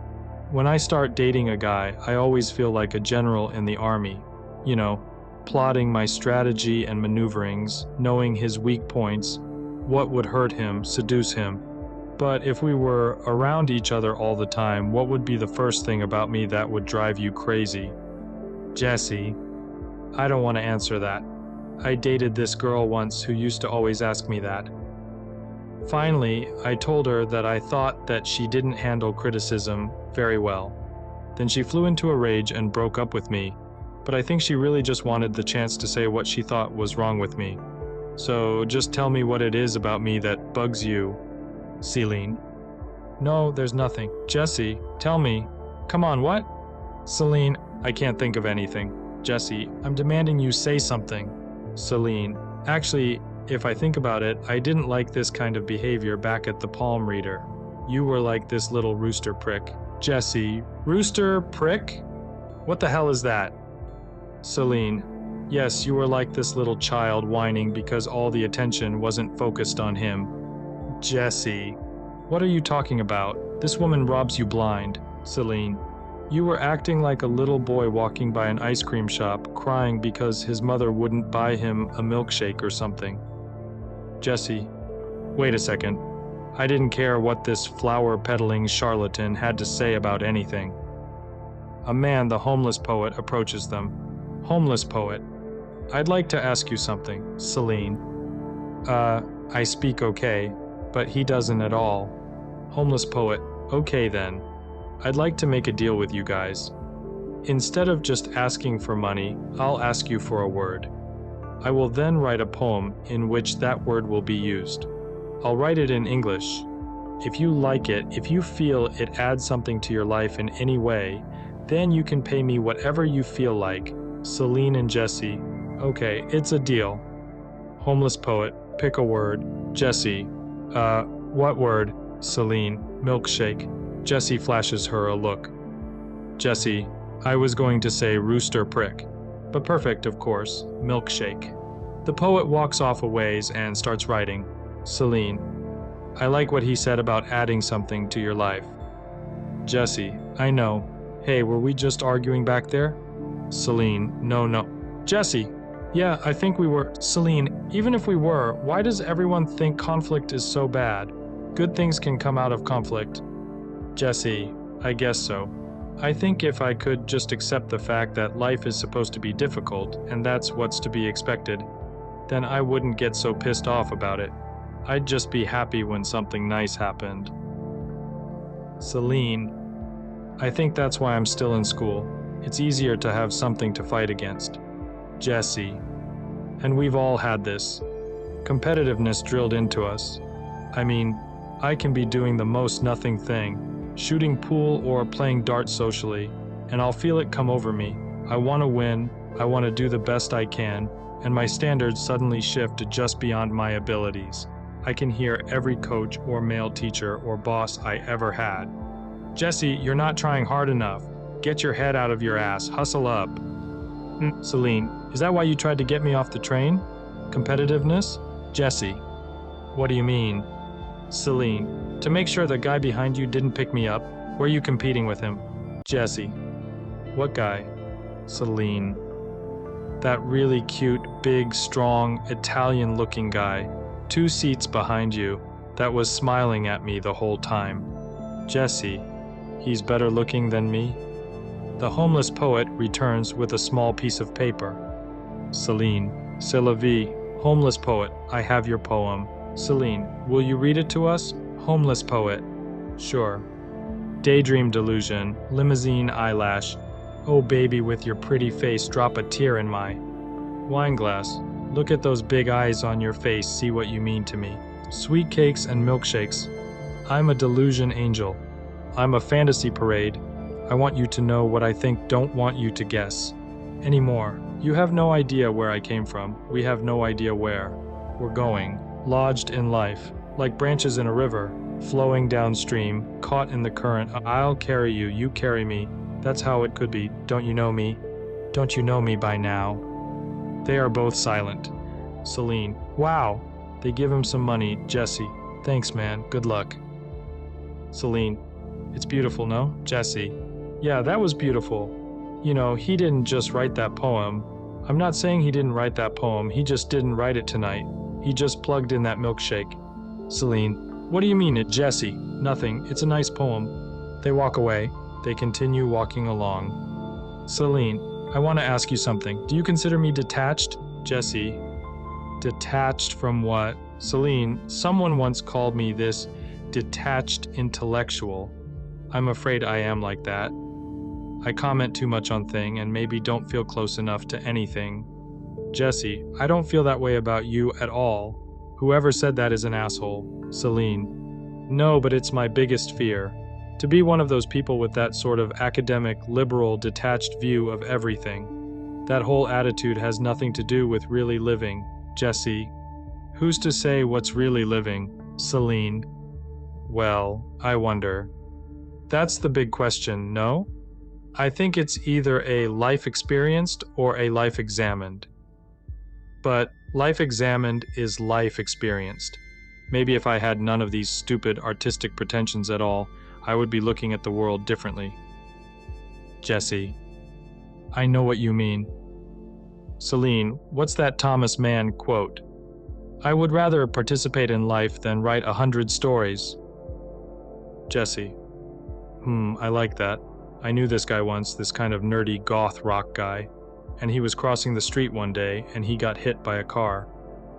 When I start dating a guy, I always feel like a general in the army. You know, plotting my strategy and maneuverings, knowing his weak points, what would hurt him, seduce him. But if we were around each other all the time, what would be the first thing about me that would drive you crazy? Jesse. I don't want to answer that. I dated this girl once who used to always ask me that. Finally, I told her that I thought that she didn't handle criticism very well. Then she flew into a rage and broke up with me, but I think she really just wanted the chance to say what she thought was wrong with me. So just tell me what it is about me that bugs you. Celine. No, there's nothing. Jesse, tell me. Come on, what? Celine. I can't think of anything. Jesse, I'm demanding you say something. Celine. Actually, if I think about it, I didn't like this kind of behavior back at the palm reader. You were like this little rooster prick. Jesse. Rooster prick? What the hell is that? Celine. Yes, you were like this little child whining because all the attention wasn't focused on him. Jesse. What are you talking about? This woman robs you blind. Celine. You were acting like a little boy walking by an ice cream shop, crying because his mother wouldn't buy him a milkshake or something. Jesse, wait a second. I didn't care what this flower-peddling charlatan had to say about anything. A man, the homeless poet, approaches them. Homeless poet, I'd like to ask you something, Celine. I speak okay, but he doesn't at all. Homeless poet, okay then. I'd like to make a deal with you guys. Instead of just asking for money, I'll ask you for a word. I will then write a poem in which that word will be used. I'll write it in English. If you like it, if you feel it adds something to your life in any way, then you can pay me whatever you feel like. Celine and Jesse, okay, it's a deal. Homeless poet, pick a word. Jesse, what word? Celine, milkshake. Jesse flashes her a look. Jesse, I was going to say rooster prick, but perfect, of course, milkshake. The poet walks off a ways and starts writing. Celine, I like what he said about adding something to your life. Jesse, I know. Hey, were we just arguing back there? Celine, no. Jesse, yeah, I think we were. Celine, even if we were, why does everyone think conflict is so bad? Good things can come out of conflict. Jesse, I guess so. I think if I could just accept the fact that life is supposed to be difficult, and that's what's to be expected, then I wouldn't get so pissed off about it. I'd just be happy when something nice happened. Celine, I think that's why I'm still in school. It's easier to have something to fight against. Jesse, and we've all had this. Competitiveness drilled into us. I mean, I can be doing the most nothing thing, shooting pool or playing darts socially, and I'll feel it come over me. I want to win, I want to do the best I can, and my standards suddenly shift to just beyond my abilities. I can hear every coach or male teacher or boss I ever had. Jesse, you're not trying hard enough. Get your head out of your ass, hustle up. Celine, is that why you tried to get me off the train? Competitiveness? Jesse, what do you mean? Celine, to make sure the guy behind you didn't pick me up, were you competing with him? Jesse, what guy? Celine, that really cute, big, strong, Italian-looking guy, 2 seats behind you, that was smiling at me the whole time. Jesse, he's better looking than me? The homeless poet returns with a small piece of paper. Celine, c'est la vie. Homeless poet, I have your poem. Celine, will you read it to us? Homeless poet, sure. Daydream delusion, limousine eyelash. Oh baby, with your pretty face, drop a tear in my wine glass. Look at those big eyes on your face, see what you mean to me. Sweet cakes and milkshakes. I'm a delusion angel. I'm a fantasy parade. I want you to know what I think, don't want you to guess. Anymore. You have no idea where I came from. We have no idea where. We're going. Lodged in life. Like branches in a river. Flowing downstream. Caught in the current. I'll carry you, you carry me. That's how it could be. Don't you know me? Don't you know me by now? They are both silent. Celine. Wow. They give him some money. Jesse. Thanks, man. Good luck. Celine. It's beautiful, no? Jesse. Yeah, that was beautiful. You know, he didn't just write that poem. I'm not saying he didn't write that poem. He just didn't write it tonight. He just plugged in that milkshake. Celine. What do you mean it, Jesse? Nothing. It's a nice poem. They walk away. They continue walking along. Celine. I want to ask you something. Do you consider me detached? Jesse. Detached from what? Celine. Someone once called me this detached intellectual. I'm afraid I am like that. I comment too much on things and maybe don't feel close enough to anything. Jesse, I don't feel that way about you at all. Whoever said that is an asshole. Celine, no, but it's my biggest fear. To be one of those people with that sort of academic, liberal, detached view of everything. That whole attitude has nothing to do with really living. Jesse, who's to say what's really living? Celine, well, I wonder. That's the big question, no? I think it's either a life experienced or a life examined. But life examined is life experienced. Maybe if I had none of these stupid artistic pretensions at all, I would be looking at the world differently. Jesse, I know what you mean. Celine, what's that Thomas Mann quote? I would rather participate in life than write 100 stories. Jesse, I like that. I knew this guy once, this kind of nerdy goth rock guy, and he was crossing the street one day and he got hit by a car.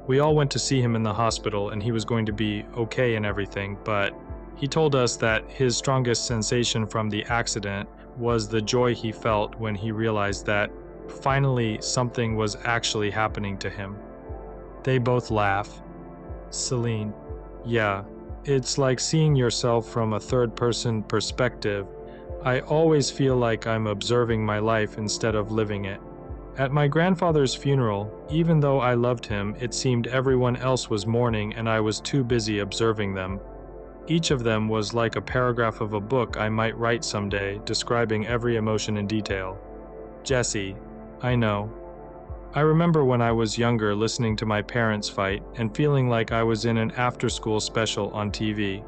We all went to see him in the hospital and he was going to be okay and everything, but he told us that his strongest sensation from the accident was the joy he felt when he realized that finally something was actually happening to him. They both laugh. Celine, yeah, it's like seeing yourself from a third-person perspective. I always feel like I'm observing my life instead of living it. At my grandfather's funeral, even though I loved him, it seemed everyone else was mourning and I was too busy observing them. Each of them was like a paragraph of a book I might write someday, describing every emotion in detail. Jesse, I know. I remember when I was younger listening to my parents fight and feeling like I was in an after-school special on TV.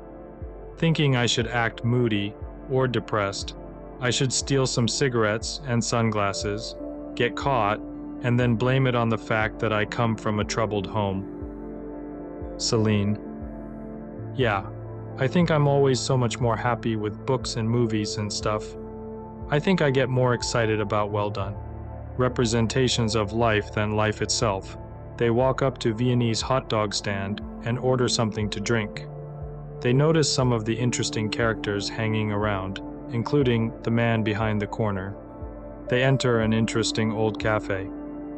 Thinking I should act moody or depressed. I should steal some cigarettes and sunglasses, get caught, and then blame it on the fact that I come from a troubled home. Celine, yeah, I think I'm always so much more happy with books and movies and stuff. I think I get more excited about well done representations of life than life itself. They walk up to Viennese hot dog stand and order something to drink. They notice some of the interesting characters hanging around, including the man behind the corner. They enter an interesting old cafe.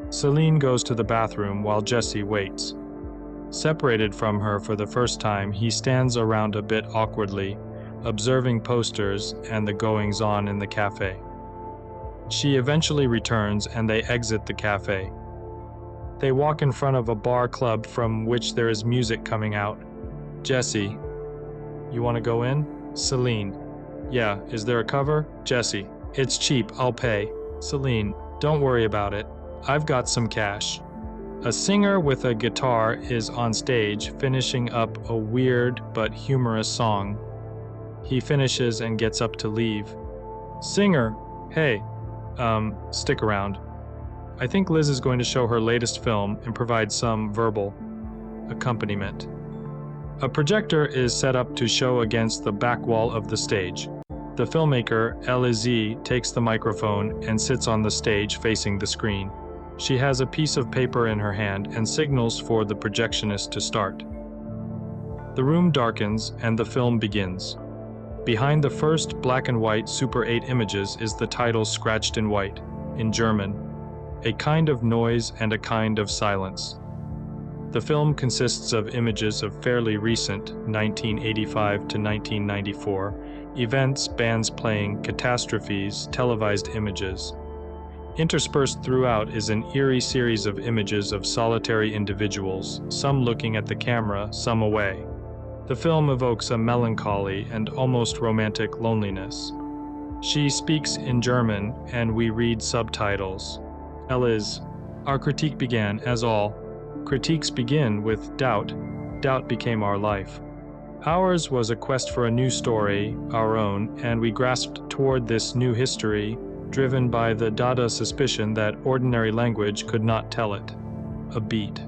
Celine goes to the bathroom while Jesse waits. Separated from her for the first time, he stands around a bit awkwardly, observing posters and the goings-on in the cafe. She eventually returns and they exit the cafe. They walk in front of a bar club from which there is music coming out. Jesse, you want to go in? Celine, yeah, is there a cover? Jesse, it's cheap, I'll pay. Celine, don't worry about it. I've got some cash. A singer with a guitar is on stage finishing up a weird but humorous song. He finishes and gets up to leave. Singer, hey, stick around. I think Liz is going to show her latest film and provide some verbal accompaniment. A projector is set up to show against the back wall of the stage. The filmmaker, Elizy, takes the microphone and sits on the stage facing the screen. She has a piece of paper in her hand and signals for the projectionist to start. The room darkens and the film begins. Behind the first black and white Super 8 images is the title scratched in white, in German, A Kind of Noise and a Kind of Silence. The film consists of images of fairly recent, 1985 to 1994, events, bands playing, catastrophes, televised images. Interspersed throughout is an eerie series of images of solitary individuals, some looking at the camera, some away. The film evokes a melancholy and almost romantic loneliness. She speaks in German, and we read subtitles. Eliz, our critique began, as all critiques begin, with doubt. Doubt became our life. Ours was a quest for a new story, our own, and we grasped toward this new history, driven by the Dada suspicion that ordinary language could not tell it. A beat.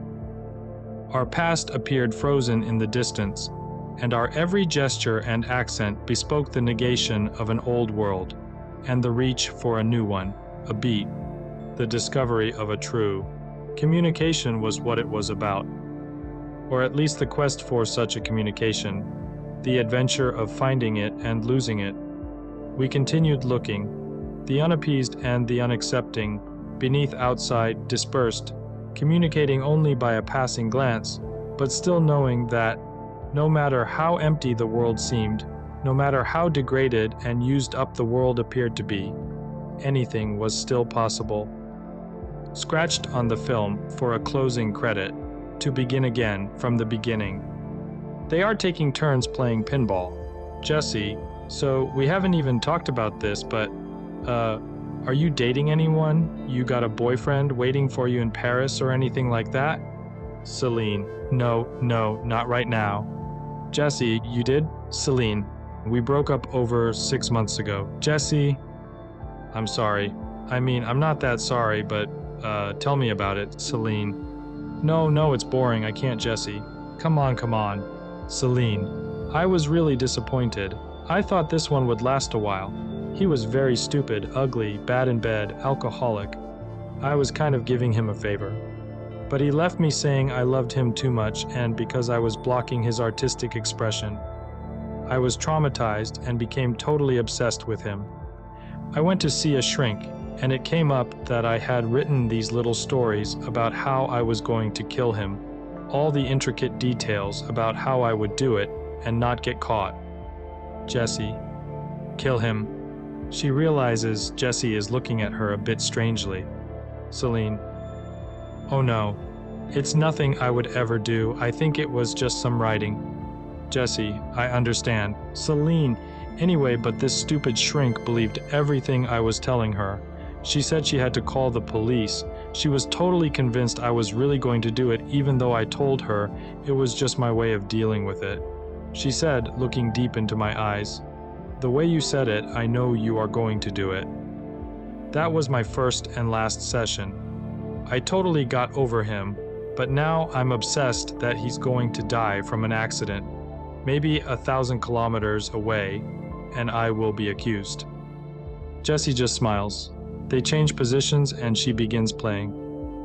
Our past appeared frozen in the distance, and our every gesture and accent bespoke the negation of an old world, and the reach for a new one, a beat, the discovery of a true. Communication was what it was about, or at least the quest for such a communication, the adventure of finding it and losing it. We continued looking, the unappeased and the unaccepting, beneath, outside, dispersed, communicating only by a passing glance, but still knowing that no matter how empty the world seemed, no matter how degraded and used up the world appeared to be, anything was still possible. Scratched on the film for a closing credit, to begin again from the beginning. They are taking turns playing pinball. Jesse, so we haven't even talked about this, but, are you dating anyone? You got a boyfriend waiting for you in Paris or anything like that? Celine, no, not right now. Jesse, you did? Celine, we broke up over 6 months ago. Jesse, I'm sorry. I mean, I'm not that sorry, but, tell me about it, Celine. No, it's boring, I can't, Jesse. Come on. Celine. I was really disappointed. I thought this one would last a while. He was very stupid, ugly, bad in bed, alcoholic. I was kind of giving him a favor. But he left me saying I loved him too much, and because I was blocking his artistic expression. I was traumatized and became totally obsessed with him. I went to see a shrink, and it came up that I had written these little stories about how I was going to kill him, all the intricate details about how I would do it and not get caught. Jesse. Kill him. She realizes Jesse is looking at her a bit strangely. Celine. Oh no. It's nothing I would ever do. I think it was just some writing. Jesse. I understand. Celine. Anyway, but this stupid shrink believed everything I was telling her. She said she had to call the police. She was totally convinced I was really going to do it, even though I told her it was just my way of dealing with it. She said, looking deep into my eyes, "The way you said it, I know you are going to do it." That was my first and last session. I totally got over him, but now I'm obsessed that he's going to die from an accident, maybe 1,000 kilometers away, and I will be accused. Jesse just smiles. They change positions and she begins playing.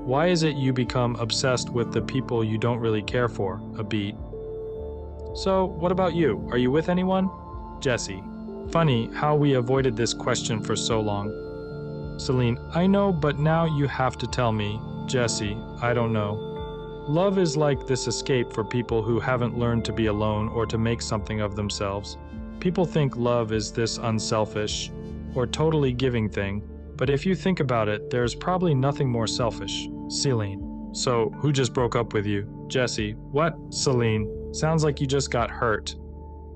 Why is it you become obsessed with the people you don't really care for? A beat. So, what about you? Are you with anyone? Jesse. Funny how we avoided this question for so long. Celine. I know, but now you have to tell me. Jesse. I don't know. Love is like this escape for people who haven't learned to be alone or to make something of themselves. People think love is this unselfish or totally giving thing, but if you think about it, there's probably nothing more selfish. Celine. So, who just broke up with you? Jesse. What? Celine. Sounds like you just got hurt.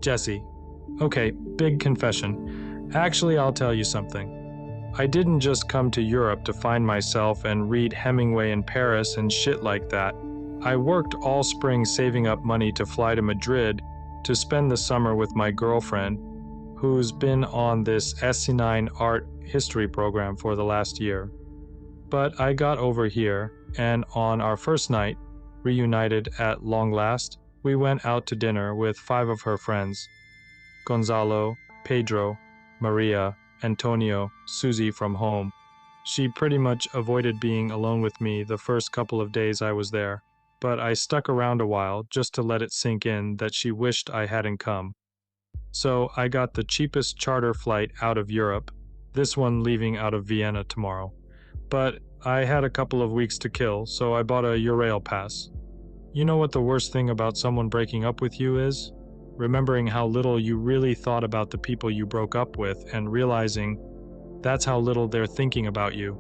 Jesse. Okay, big confession. Actually, I'll tell you something. I didn't just come to Europe to find myself and read Hemingway in Paris and shit like that. I worked all spring saving up money to fly to Madrid to spend the summer with my girlfriend, who's been on this SC9 art history program for the last year. But I got over here, and on our first night, reunited at long last, we went out to dinner with 5 of her friends. Gonzalo, Pedro, Maria, Antonio, Susie from home. She pretty much avoided being alone with me the first couple of days I was there, but I stuck around a while just to let it sink in that she wished I hadn't come. So I got the cheapest charter flight out of Europe, this one leaving out of Vienna tomorrow. But I had a couple of weeks to kill, so I bought a Eurail pass. You know what the worst thing about someone breaking up with you is? Remembering how little you really thought about the people you broke up with and realizing that's how little they're thinking about you.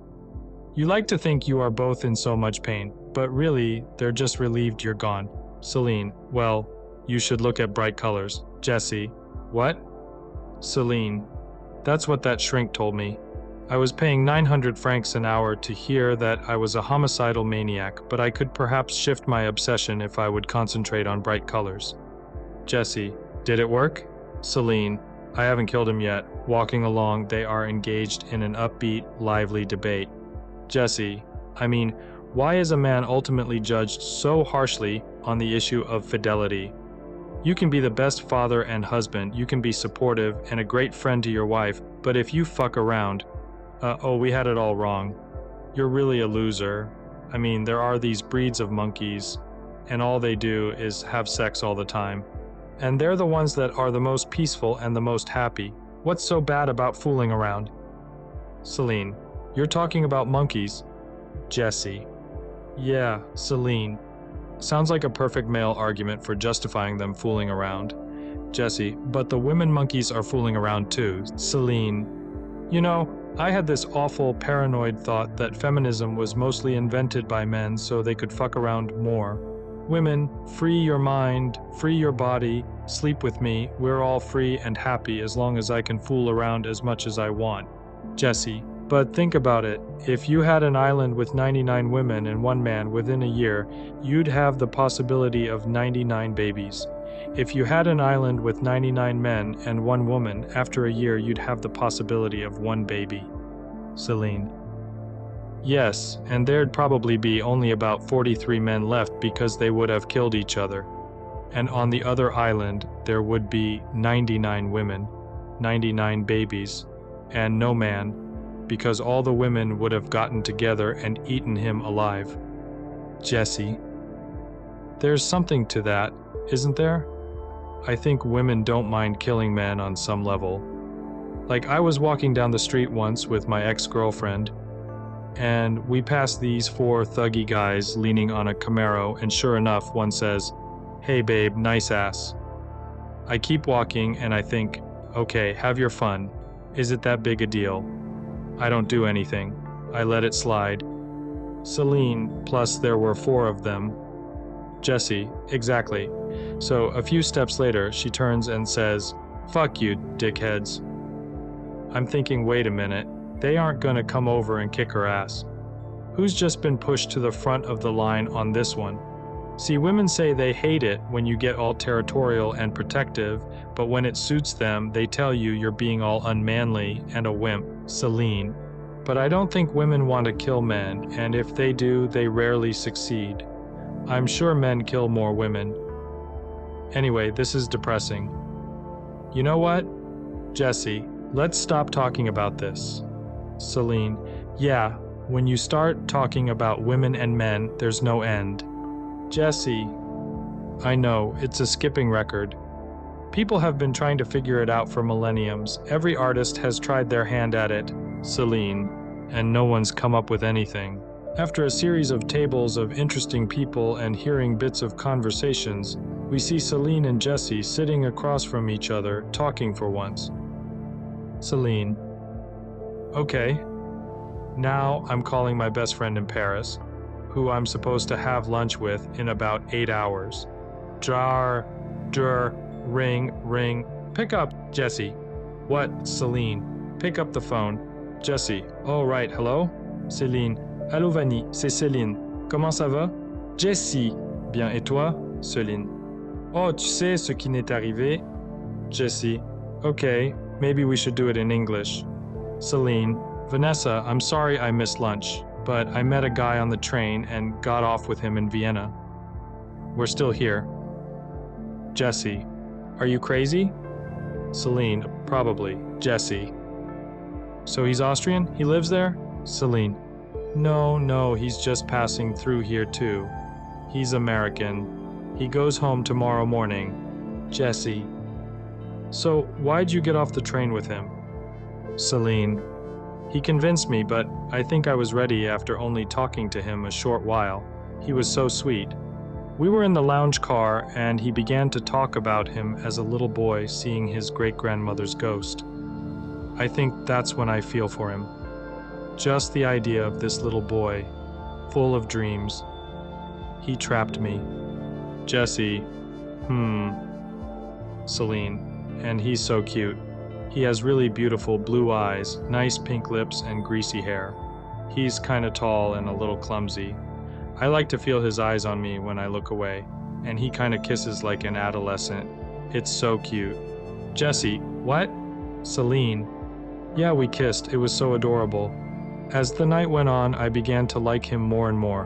You like to think you are both in so much pain, but really, they're just relieved you're gone. Celine. Well, you should look at bright colors. Jesse. What? Celine. That's what that shrink told me. I was paying 900 francs an hour to hear that I was a homicidal maniac, but I could perhaps shift my obsession if I would concentrate on bright colors. Jesse. Did it work? Celine. I haven't killed him yet. Walking along, they are engaged in an upbeat, lively debate. Jesse. I mean, why is a man ultimately judged so harshly on the issue of fidelity? You can be the best father and husband, you can be supportive and a great friend to your wife, but if you fuck around, we had it all wrong. You're really a loser. I mean, there are these breeds of monkeys, and all they do is have sex all the time. And they're the ones that are the most peaceful and the most happy. What's so bad about fooling around? Celine. You're talking about monkeys. Jesse. Yeah, Celine. Sounds like a perfect male argument for justifying them fooling around. Jesse. But the women monkeys are fooling around too. Celine. You know, I had this awful paranoid thought that feminism was mostly invented by men so they could fuck around more. Women, free your mind, free your body, sleep with me, we're all free and happy as long as I can fool around as much as I want. Jesse. But think about it, if you had an island with 99 women and 1 man within a year, you'd have the possibility of 99 babies. If you had an island with 99 men and 1 woman, after a year you'd have the possibility of 1 baby. Celine. Yes, and there'd probably be only about 43 men left because they would have killed each other. And on the other island, there would be 99 women, 99 babies, and no man, because all the women would have gotten together and eaten him alive. Jesse. There's something to that, isn't there? I think women don't mind killing men on some level. Like, I was walking down the street once with my ex-girlfriend, and we passed these 4 thuggy guys leaning on a Camaro, and sure enough, one says, "Hey babe, nice ass." I keep walking and I think, okay, have your fun. Is it that big a deal? I don't do anything. I let it slide. Celine, plus there were 4 of them. Jesse, exactly. So a few steps later, she turns and says, "Fuck you, dickheads." I'm thinking, wait a minute. They aren't gonna come over and kick her ass. Who's just been pushed to the front of the line on this one? See, women say they hate it when you get all territorial and protective, but when it suits them, they tell you you're being all unmanly and a wimp, Celine. But I don't think women want to kill men, and if they do, they rarely succeed. I'm sure men kill more women. Anyway, this is depressing. You know what? Jesse, let's stop talking about this. Celine, yeah, when you start talking about women and men, there's no end. Jesse, I know, it's a skipping record. People have been trying to figure it out for millenniums. Every artist has tried their hand at it, Celine, and no one's come up with anything. After a series of tables of interesting people and hearing bits of conversations, we see Celine and Jesse sitting across from each other, talking for once. Celine, okay. Now I'm calling my best friend in Paris, who I'm supposed to have lunch with in about 8 hours. Jar, ring, ring. Pick up, Jesse. What, Celine? Pick up the phone. Jesse, oh right, hello? Céline, allô Vanny, c'est Céline. Comment ça va? Jessie, bien et toi? Céline. Oh, tu sais ce qui m'est arrivé? Jesse, okay, maybe we should do it in English. Celine, Vanessa, I'm sorry I missed lunch, but I met a guy on the train and got off with him in Vienna. We're still here. Jesse, are you crazy? Celine, probably. Jesse, so he's Austrian? He lives there? Celine, no, he's just passing through here too. He's American. He goes home tomorrow morning. Jesse, so why'd you get off the train with him? Celine, he convinced me, but I think I was ready after only talking to him a short while. He was so sweet. We were in the lounge car, and he began to talk about him as a little boy seeing his great-grandmother's ghost. I think that's when I feel for him. Just the idea of this little boy, full of dreams. He trapped me. Jesse, Celine, and he's so cute. He has really beautiful blue eyes, nice pink lips, and greasy hair. He's kinda tall and a little clumsy. I like to feel his eyes on me when I look away, and he kinda kisses like an adolescent. It's so cute. Jesse, what? Celine, yeah, we kissed. It was so adorable. As the night went on, I began to like him more and more.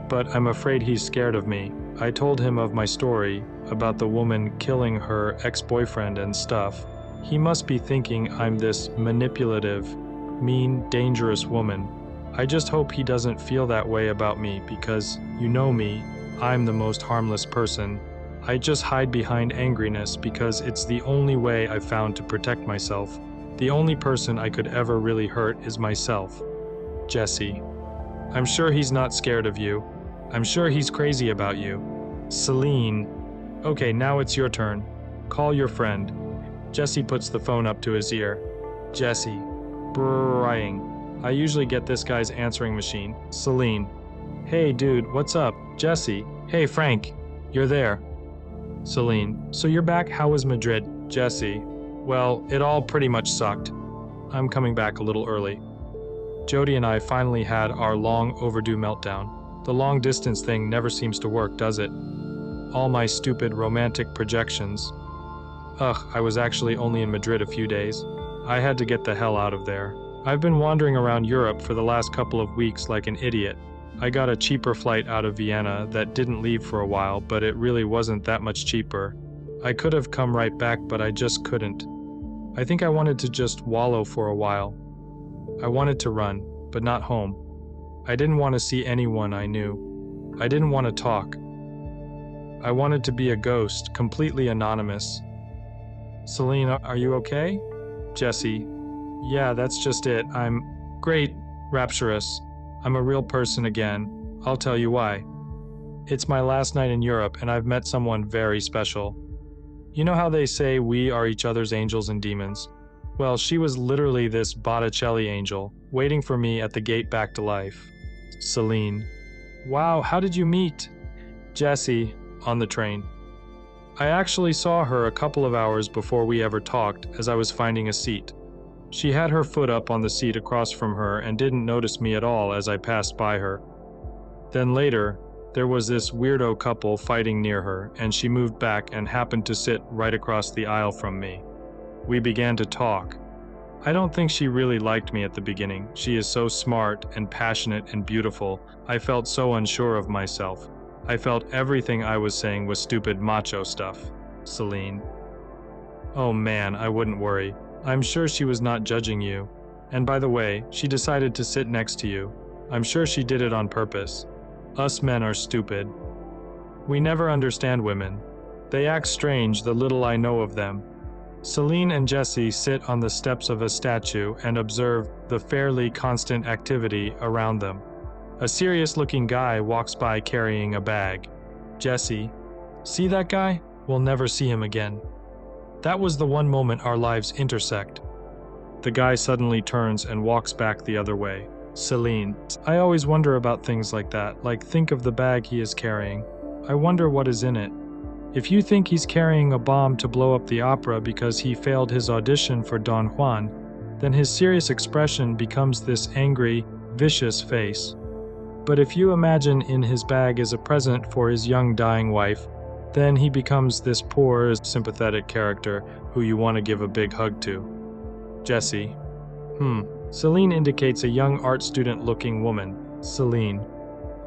But I'm afraid he's scared of me. I told him of my story, about the woman killing her ex-boyfriend and stuff. He must be thinking I'm this manipulative, mean, dangerous woman. I just hope he doesn't feel that way about me because, you know me, I'm the most harmless person. I just hide behind angriness because it's the only way I've found to protect myself. The only person I could ever really hurt is myself. Jesse, I'm sure he's not scared of you. I'm sure he's crazy about you. Celine, okay, now it's your turn. Call your friend. Jesse puts the phone up to his ear. Jesse, brrying. I usually get this guy's answering machine. Celine, hey dude, what's up? Jesse, hey Frank, you're there. Celine, so you're back? How was Madrid? Jesse, well, it all pretty much sucked. I'm coming back a little early. Jody and I finally had our long overdue meltdown. The long distance thing never seems to work, does it? All my stupid romantic projections. Ugh, I was actually only in Madrid a few days. I had to get the hell out of there. I've been wandering around Europe for the last couple of weeks like an idiot. I got a cheaper flight out of Vienna that didn't leave for a while, but it really wasn't that much cheaper. I could have come right back, but I just couldn't. I think I wanted to just wallow for a while. I wanted to run, but not home. I didn't want to see anyone I knew. I didn't want to talk. I wanted to be a ghost, completely anonymous. Selena, are you okay? Jesse, yeah, that's just it. I'm great, rapturous. I'm a real person again. I'll tell you why. It's my last night in Europe, and I've met someone very special. You know how they say we are each other's angels and demons? Well, she was literally this Botticelli angel, waiting for me at the gate back to life. Celine. Wow, how did you meet? Jesse, on the train. I actually saw her a couple of hours before we ever talked as I was finding a seat. She had her foot up on the seat across from her and didn't notice me at all as I passed by her. Then later, there was this weirdo couple fighting near her, and she moved back and happened to sit right across the aisle from me. We began to talk. I don't think she really liked me at the beginning. She is so smart and passionate and beautiful. I felt so unsure of myself. I felt everything I was saying was stupid macho stuff. Celine. Oh man, I wouldn't worry. I'm sure she was not judging you. And by the way, she decided to sit next to you. I'm sure she did it on purpose. Us men are stupid. We never understand women. They act strange the little I know of them. Celine and Jesse sit on the steps of a statue and observe the fairly constant activity around them. A serious-looking guy walks by carrying a bag. Jesse, see that guy? We'll never see him again. That was the one moment our lives intersect. The guy suddenly turns and walks back the other way. Celine, I always wonder about things like that, like think of the bag he is carrying. I wonder what is in it. If you think he's carrying a bomb to blow up the opera because he failed his audition for Don Juan, then his serious expression becomes this angry, vicious face. But if you imagine in his bag is a present for his young dying wife, then he becomes this poor, sympathetic character who you want to give a big hug to. Jesse. Celine indicates a young art student-looking woman. Celine.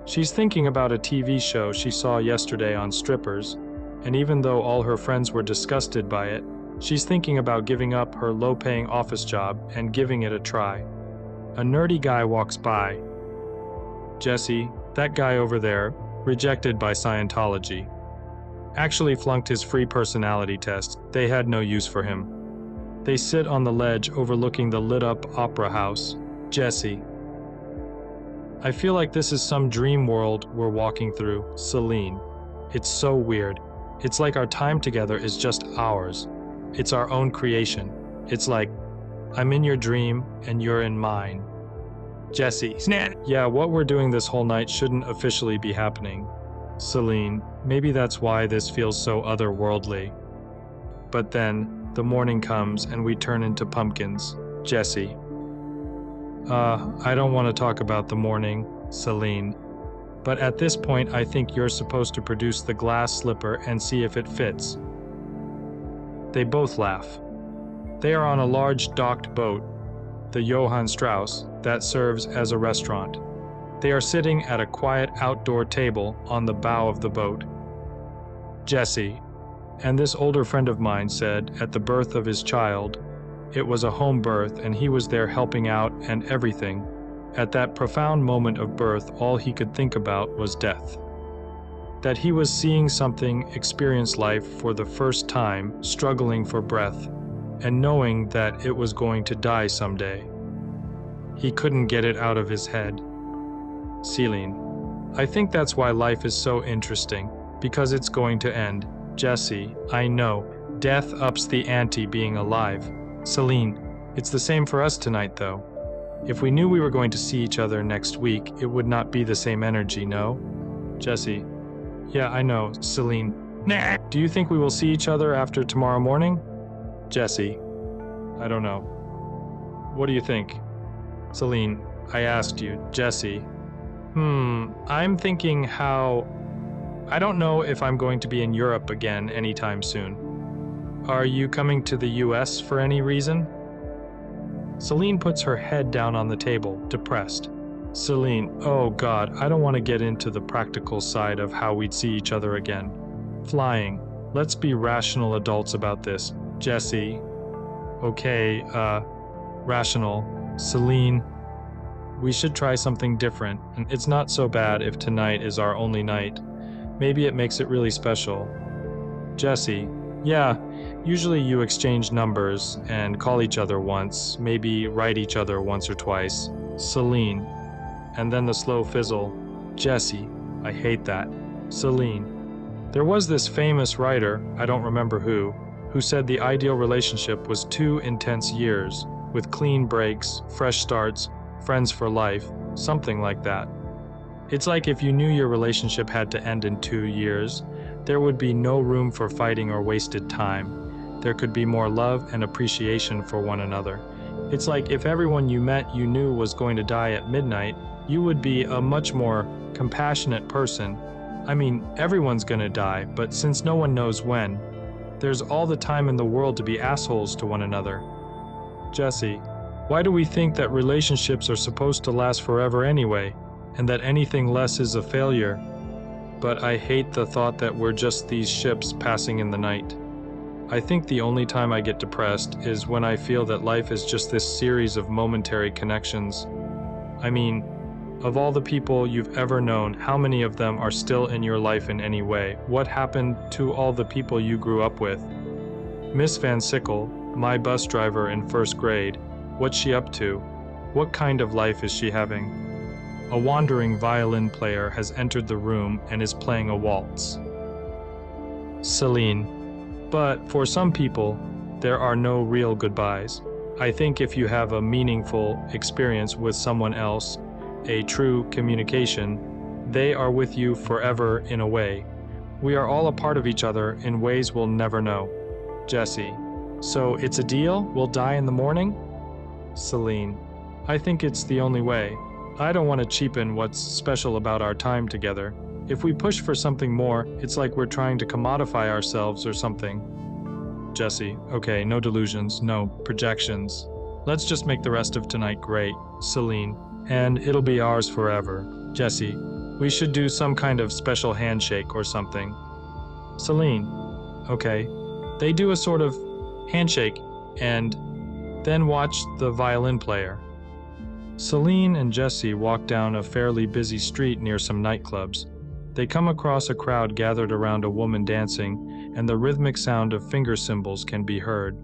She's thinking about a TV show she saw yesterday on strippers, and even though all her friends were disgusted by it, she's thinking about giving up her low-paying office job and giving it a try. A nerdy guy walks by. Jesse, that guy over there, rejected by Scientology. Actually flunked his free personality test. They had no use for him. They sit on the ledge overlooking the lit-up opera house. Jesse. I feel like this is some dream world we're walking through. Celine. It's so weird. It's like our time together is just ours. It's our own creation. It's like, I'm in your dream and you're in mine. Jesse. Yeah, what we're doing this whole night shouldn't officially be happening. Celine. Maybe that's why this feels so otherworldly. But then, the morning comes and we turn into pumpkins. Jesse. I don't want to talk about the morning, Celine. But at this point, I think you're supposed to produce the glass slipper and see if it fits. They both laugh. They are on a large docked boat, the Johann Strauss, that serves as a restaurant. They are sitting at a quiet outdoor table on the bow of the boat. Jesse. And this older friend of mine said, at the birth of his child, it was a home birth and he was there helping out and everything. At that profound moment of birth, all he could think about was death. That he was seeing something experience life for the first time, struggling for breath, and knowing that it was going to die someday. He couldn't get it out of his head. Celine. I think that's why life is so interesting, because it's going to end. Jesse, I know, death ups the ante being alive. Celine, it's the same for us tonight though. If we knew we were going to see each other next week, it would not be the same energy, no? Jesse, yeah, I know. Celine, nah. Do you think we will see each other after tomorrow morning? Jesse, I don't know. What do you think? Celine, I asked you. Jesse, I'm thinking how... I don't know if I'm going to be in Europe again anytime soon. Are you coming to the US for any reason? Celine puts her head down on the table, depressed. Celine, oh God, I don't want to get into the practical side of how we'd see each other again. Flying. Let's be rational adults about this. Jesse. Okay, rational. Celine. We should try something different, and it's not so bad if tonight is our only night. Maybe it makes it really special. Jesse. Yeah, usually you exchange numbers and call each other once, maybe write each other once or twice. Celine. And then the slow fizzle. Jesse. I hate that. Celine. There was this famous writer, I don't remember who said the ideal relationship was 2 intense years, with clean breaks, fresh starts, friends for life, something like that. It's like if you knew your relationship had to end in 2 years, there would be no room for fighting or wasted time. There could be more love and appreciation for one another. It's like if everyone you met you knew was going to die at midnight, you would be a much more compassionate person. I mean, everyone's gonna die, but since no one knows when, there's all the time in the world to be assholes to one another. Jesse, why do we think that relationships are supposed to last forever anyway, and that anything less is a failure? But I hate the thought that we're just these ships passing in the night. I think the only time I get depressed is when I feel that life is just this series of momentary connections. I mean, of all the people you've ever known, how many of them are still in your life in any way? What happened to all the people you grew up with? Miss Van Sickle, my bus driver in 1st grade, what's she up to? What kind of life is she having? A wandering violin player has entered the room and is playing a waltz. Celine. But for some people, there are no real goodbyes. I think if you have a meaningful experience with someone else, a true communication, they are with you forever in a way. We are all a part of each other in ways we'll never know. Jesse. So it's a deal? We'll die in the morning? Celine. I think it's the only way. I don't want to cheapen what's special about our time together. If we push for something more, it's like we're trying to commodify ourselves or something. Jesse. Okay, no delusions, no projections. Let's just make the rest of tonight great. Celine. And it'll be ours forever. Jesse, we should do some kind of special handshake or something. Celine, okay. They do a sort of handshake and then watch the violin player. Celine and Jesse walk down a fairly busy street near some nightclubs. They come across a crowd gathered around a woman dancing, and the rhythmic sound of finger cymbals can be heard.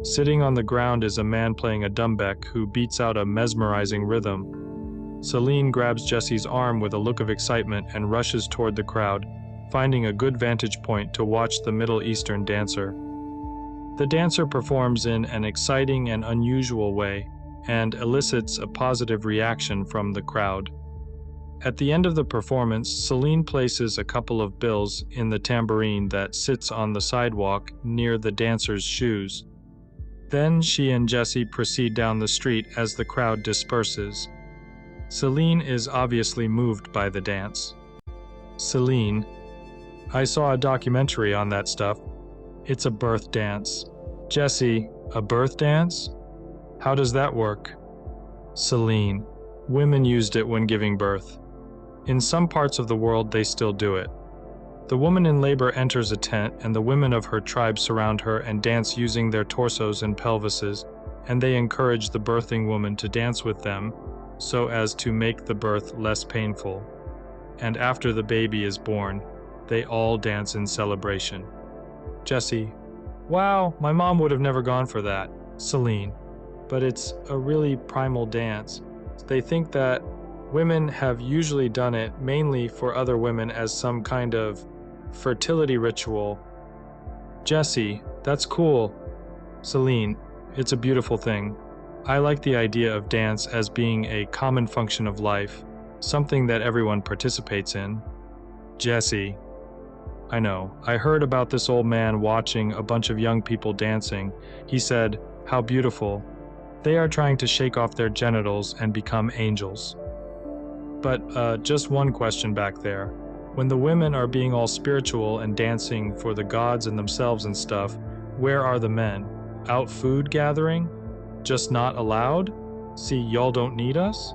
Sitting on the ground is a man playing a doumbek who beats out a mesmerizing rhythm. Celine grabs Jesse's arm with a look of excitement and rushes toward the crowd, finding a good vantage point to watch the Middle Eastern dancer. The dancer performs in an exciting and unusual way and elicits a positive reaction from the crowd. At the end of the performance, Celine places a couple of bills in the tambourine that sits on the sidewalk near the dancer's shoes. Then she and Jesse proceed down the street as the crowd disperses. Celine is obviously moved by the dance. Celine. I saw a documentary on that stuff. It's a birth dance. Jesse. A birth dance? How does that work? Celine. Women used it when giving birth. In some parts of the world they still do it. The woman in labor enters a tent, and the women of her tribe surround her and dance using their torsos and pelvises, and they encourage the birthing woman to dance with them so as to make the birth less painful. And after the baby is born, they all dance in celebration. Jesse. Wow, my mom would have never gone for that. Celine. But it's a really primal dance. They think that women have usually done it mainly for other women as some kind of fertility ritual. Jesse, that's cool. Celine, it's a beautiful thing. I like the idea of dance as being a common function of life, something that everyone participates in. Jesse, I know. I heard about this old man watching a bunch of young people dancing. He said, how beautiful. They are trying to shake off their genitals and become angels. But just one question back there. When the women are being all spiritual and dancing for the gods and themselves and stuff, where are the men? Out food gathering? Just not allowed? See, y'all don't need us?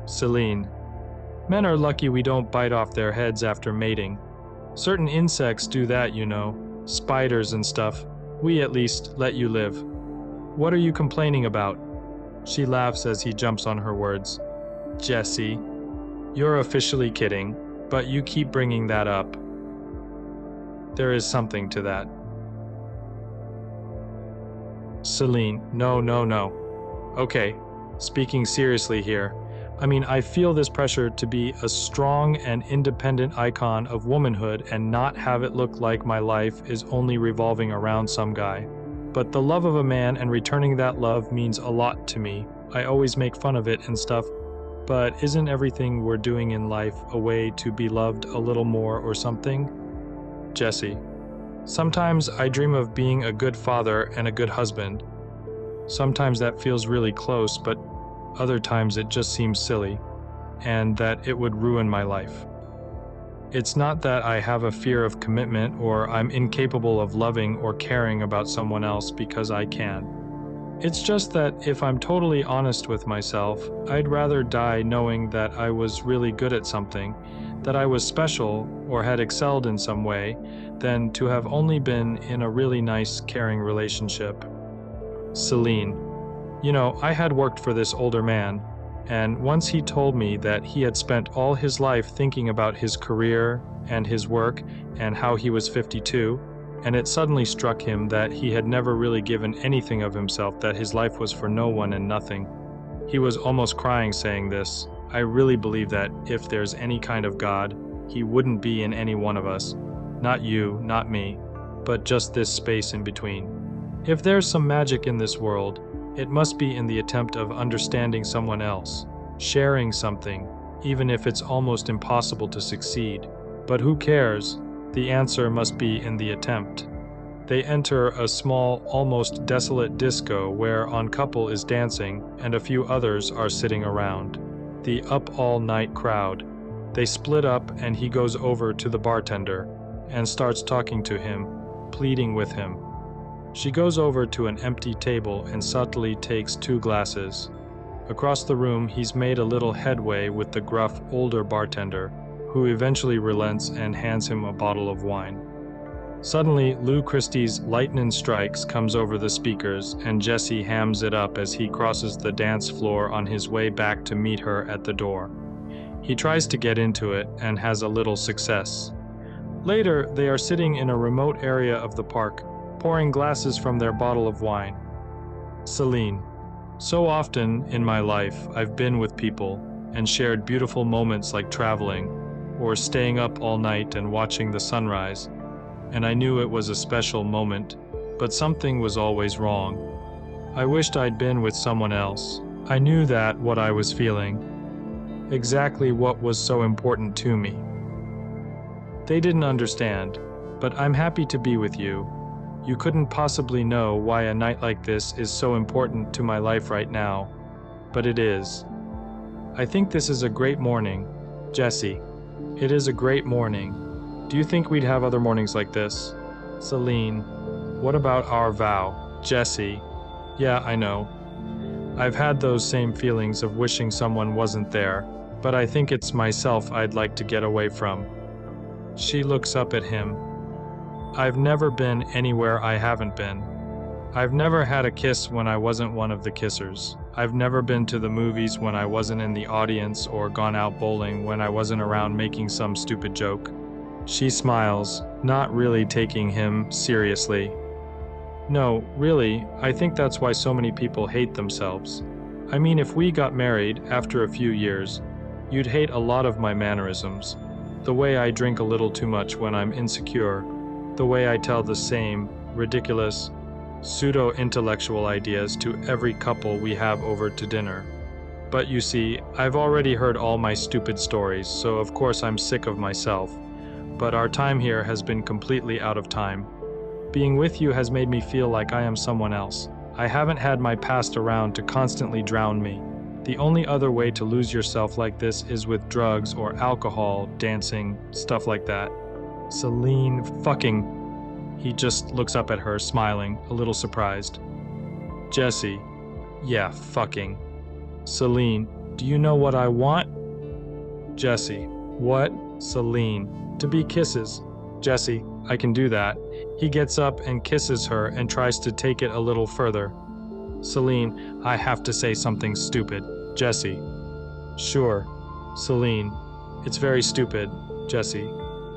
Celine. Men are lucky we don't bite off their heads after mating. Certain insects do that, you know. Spiders and stuff. We at least let you live. What are you complaining about? She laughs as he jumps on her words. Jesse, you're officially kidding, but you keep bringing that up. There is something to that. Celine, no. Okay, speaking seriously here. I mean, I feel this pressure to be a strong and independent icon of womanhood and not have it look like my life is only revolving around some guy. But the love of a man and returning that love means a lot to me. I always make fun of it and stuff, but isn't everything we're doing in life a way to be loved a little more or something? Jesse, sometimes I dream of being a good father and a good husband. Sometimes that feels really close, but other times it just seems silly, and that it would ruin my life. It's not that I have a fear of commitment or I'm incapable of loving or caring about someone else because I can. It's just that if I'm totally honest with myself, I'd rather die knowing that I was really good at something, that I was special or had excelled in some way, than to have only been in a really nice, caring relationship. Celine. You know, I had worked for this older man, and once he told me that he had spent all his life thinking about his career and his work and how he was 52, and it suddenly struck him that he had never really given anything of himself, that his life was for no one and nothing. He was almost crying saying this. I really believe that if there's any kind of God, he wouldn't be in any one of us. Not you, not me, but just this space in between. If there's some magic in this world, it must be in the attempt of understanding someone else, sharing something, even if it's almost impossible to succeed. But who cares? The answer must be in the attempt. They enter a small, almost desolate disco where On Couple is dancing and a few others are sitting around. The up-all-night crowd. They split up and he goes over to the bartender and starts talking to him, pleading with him. She goes over to an empty table and subtly takes 2 glasses. Across the room, he's made a little headway with the gruff, older bartender, who eventually relents and hands him a bottle of wine. Suddenly, Lou Christie's Lightnin' Strikes comes over the speakers, and Jesse hams it up as he crosses the dance floor on his way back to meet her at the door. He tries to get into it and has a little success. Later, they are sitting in a remote area of the park, pouring glasses from their bottle of wine. Celine. So often in my life, I've been with people and shared beautiful moments like traveling, or staying up all night and watching the sunrise, and I knew it was a special moment, but something was always wrong. I wished I'd been with someone else. I knew that what I was feeling, exactly what was so important to me. They didn't understand, but I'm happy to be with you. You couldn't possibly know why a night like this is so important to my life right now, but it is. I think this is a great morning. Jesse, it is a great morning. Do you think we'd have other mornings like this? Celine, what about our vow? Jesse, yeah, I know. I've had those same feelings of wishing someone wasn't there, but I think it's myself I'd like to get away from. She looks up at him. I've never been anywhere I haven't been. I've never had a kiss when I wasn't one of the kissers. I've never been to the movies when I wasn't in the audience or gone out bowling when I wasn't around making some stupid joke. She smiles, not really taking him seriously. No, really, I think that's why so many people hate themselves. I mean, if we got married after a few years, you'd hate a lot of my mannerisms. The way I drink a little too much when I'm insecure. The way I tell the same, ridiculous, pseudo-intellectual ideas to every couple we have over to dinner. But you see, I've already heard all my stupid stories, so of course I'm sick of myself. But our time here has been completely out of time. Being with you has made me feel like I am someone else. I haven't had my past around to constantly drown me. The only other way to lose yourself like this is with drugs or alcohol, dancing, stuff like that. Celine fucking... He just looks up at her, smiling, a little surprised. Jesse, Yeah, fucking. Celine, do you know what I want? Jesse, what? Celine, to be kisses. Jesse, I can do that. He gets up and kisses her and tries to take it a little further. Celine, I have to say something stupid. Jesse, sure. Celine, it's very stupid. Jesse,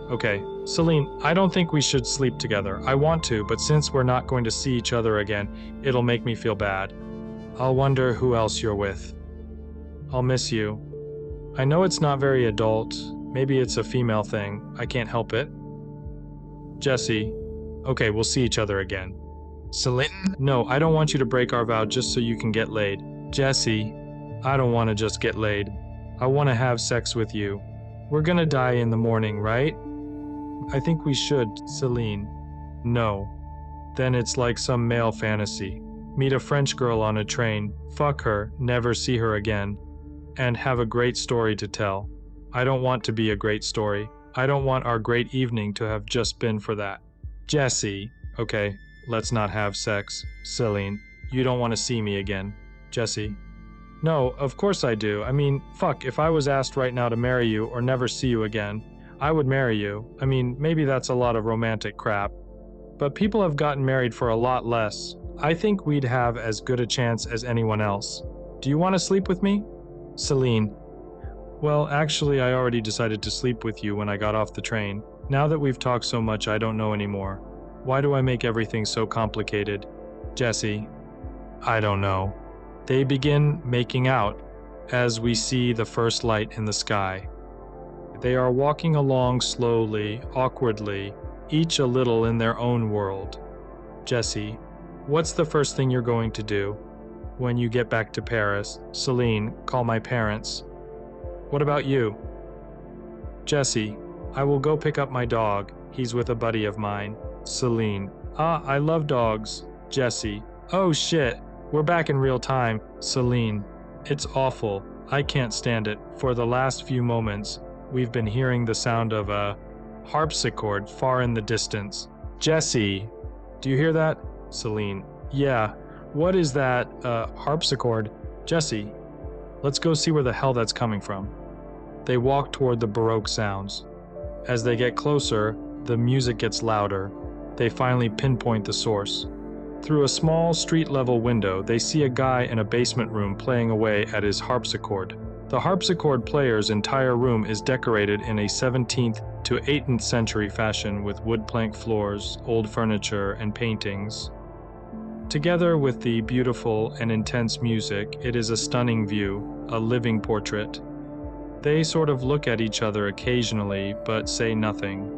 okay. Celine, I don't think we should sleep together. I want to, but since we're not going to see each other again, it'll make me feel bad. I'll wonder who else you're with. I'll miss you. I know it's not very adult. Maybe it's a female thing. I can't help it. Jesse, okay, we'll see each other again. Celine? No, I don't want you to break our vow just so you can get laid. Jesse, I don't want to just get laid. I want to have sex with you. We're gonna die in the morning, right? I think we should, Celine. No. Then it's like some male fantasy. Meet a French girl on a train, fuck her, never see her again, and have a great story to tell. I don't want to be a great story. I don't want our great evening to have just been for that. Jesse, okay, let's not have sex. Celine, you don't want to see me again. Jesse, no, of course I do. I mean, fuck, if I was asked right now to marry you or never see you again, I would marry you. I mean, maybe that's a lot of romantic crap. But people have gotten married for a lot less. I think we'd have as good a chance as anyone else. Do you want to sleep with me? Celine, well, actually, I already decided to sleep with you when I got off the train. Now that we've talked so much, I don't know anymore. Why do I make everything so complicated? Jesse, I don't know. They begin making out as we see the first light in the sky. They are walking along slowly, awkwardly, each a little in their own world. Jesse, what's the first thing you're going to do? When you get back to Paris, Celine, call my parents. What about you? Jesse, I will go pick up my dog. He's with a buddy of mine. Celine, I love dogs. Jesse, oh shit, we're back in real time. Celine, it's awful. I can't stand it. For the last few moments, we've been hearing the sound of a harpsichord far in the distance. Jesse, do you hear that? Celine, yeah. What is that, harpsichord? Jesse, let's go see where the hell that's coming from. They walk toward the Baroque sounds. As they get closer, the music gets louder. They finally pinpoint the source. Through a small street-level window, they see a guy in a basement room playing away at his harpsichord. The harpsichord player's entire room is decorated in a 17th to 18th century fashion with wood plank floors, old furniture, and paintings. Together with the beautiful and intense music, it is a stunning view, a living portrait. They sort of look at each other occasionally, but say nothing.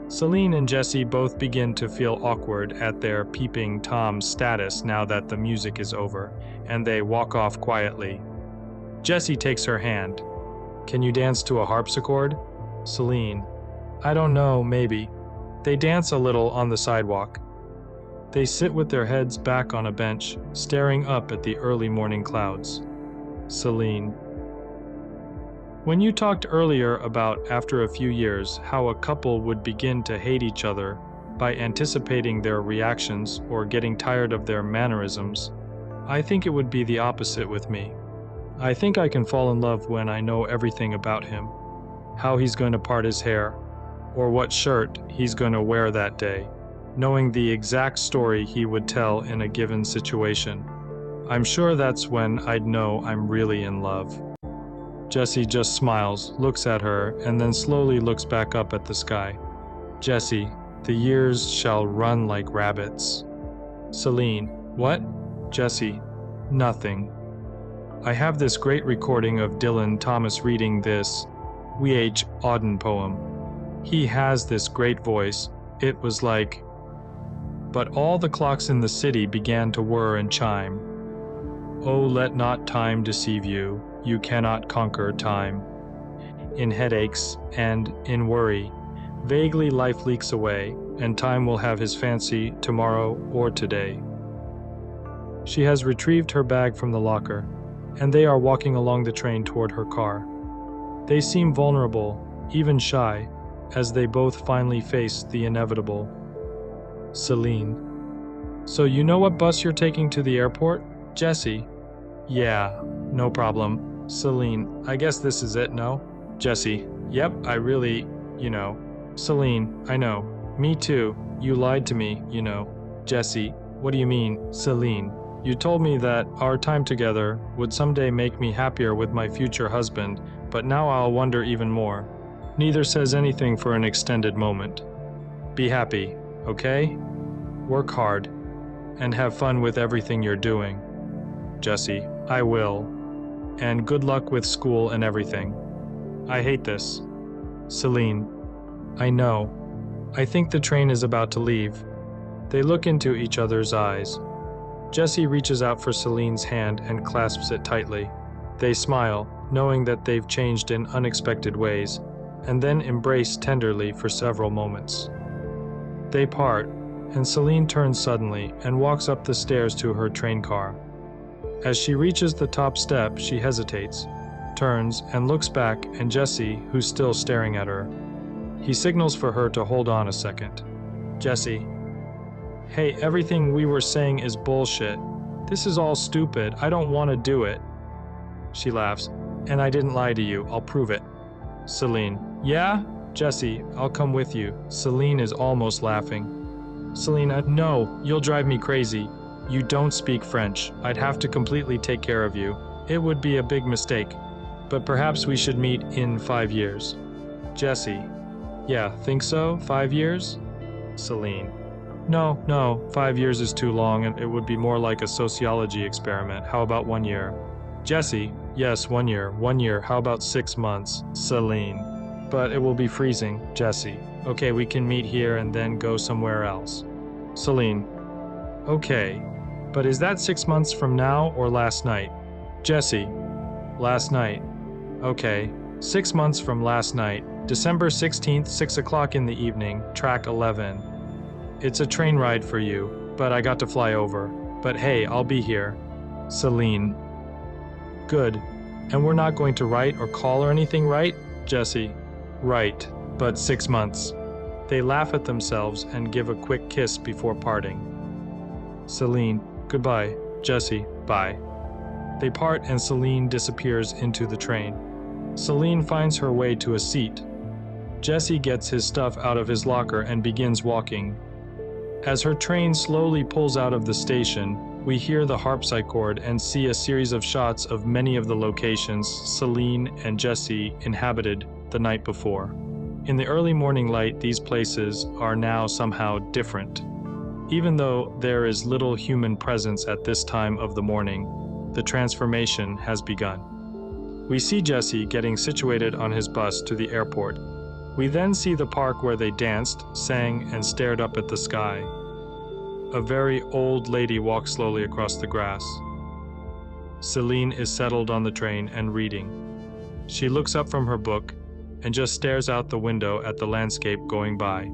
Celine and Jesse both begin to feel awkward at their peeping Tom's status now that the music is over, and they walk off quietly. Jesse takes her hand. Can you dance to a harpsichord? Celine, I don't know, maybe. They dance a little on the sidewalk. They sit with their heads back on a bench, staring up at the early morning clouds. Celine, when you talked earlier about, after a few years, how a couple would begin to hate each other by anticipating their reactions or getting tired of their mannerisms, I think it would be the opposite with me. I think I can fall in love when I know everything about him, how he's going to part his hair, or what shirt he's going to wear that day, knowing the exact story he would tell in a given situation. I'm sure that's when I'd know I'm really in love. Jesse just smiles, looks at her, and then slowly looks back up at the sky. Jesse, the years shall run like rabbits. Celine, what? Jesse, nothing. I have this great recording of Dylan Thomas reading this W.H. Auden poem. He has this great voice. It was like, but all the clocks in the city began to whir and chime. Oh, let not time deceive you. You cannot conquer time. In headaches and in worry, vaguely life leaks away, and time will have his fancy tomorrow or today. She has retrieved her bag from the locker, and they are walking along the train toward her car. They seem vulnerable, even shy, as they both finally face the inevitable. Celine, so you know what bus you're taking to the airport? Jesse. Yeah, no problem. Celine, I guess this is it, no? Jesse. Yep, I really, Celine, I know. Me too. You lied to me, Jesse. What do you mean, Celine? You told me that our time together would someday make me happier with my future husband, but now I'll wonder even more. Neither says anything for an extended moment. Be happy, okay? Work hard, and have fun with everything you're doing. Jesse, I will. And good luck with school and everything. I hate this. Celine, I know. I think the train is about to leave. They look into each other's eyes. Jesse reaches out for Celine's hand and clasps it tightly. They smile, knowing that they've changed in unexpected ways, and then embrace tenderly for several moments. They part, and Celine turns suddenly and walks up the stairs to her train car. As she reaches the top step, she hesitates, turns, and looks back, and Jesse, who's still staring at her. He signals for her to hold on a second. Jesse. Hey, everything we were saying is bullshit. This is all stupid. I don't want to do it. She laughs. And I didn't lie to you. I'll prove it. Celine. Yeah? Jesse, I'll come with you. Celine is almost laughing. Selena, no, you'll drive me crazy. You don't speak French. I'd have to completely take care of you. It would be a big mistake. But perhaps we should meet in 5 years. Jesse. Yeah, think so? 5 years? Celine. No, 5 years is too long and it would be more like a sociology experiment. How about 1 year? Jesse. Yes, 1 year. 1 year. How about 6 months? Celine. But it will be freezing. Jesse. Okay, we can meet here and then go somewhere else. Celine. Okay, but is that 6 months from now or last night? Jesse. Last night. Okay, 6 months from last night. December 16th, 6 o'clock in the evening, track 11. It's a train ride for you, but I got to fly over. But hey, I'll be here. Celine. Good. And we're not going to write or call or anything, right? Jesse. Right, but 6 months. They laugh at themselves and give a quick kiss before parting. Celine. Goodbye. Jesse. Bye. They part and Celine disappears into the train. Celine finds her way to a seat. Jesse gets his stuff out of his locker and begins walking. As her train slowly pulls out of the station, we hear the harpsichord and see a series of shots of many of the locations Celine and Jesse inhabited the night before. In the early morning light, these places are now somehow different. Even though there is little human presence at this time of the morning, the transformation has begun. We see Jesse getting situated on his bus to the airport. We then see the park where they danced, sang, and stared up at the sky. A very old lady walks slowly across the grass. Celine is settled on the train and reading. She looks up from her book and just stares out the window at the landscape going by.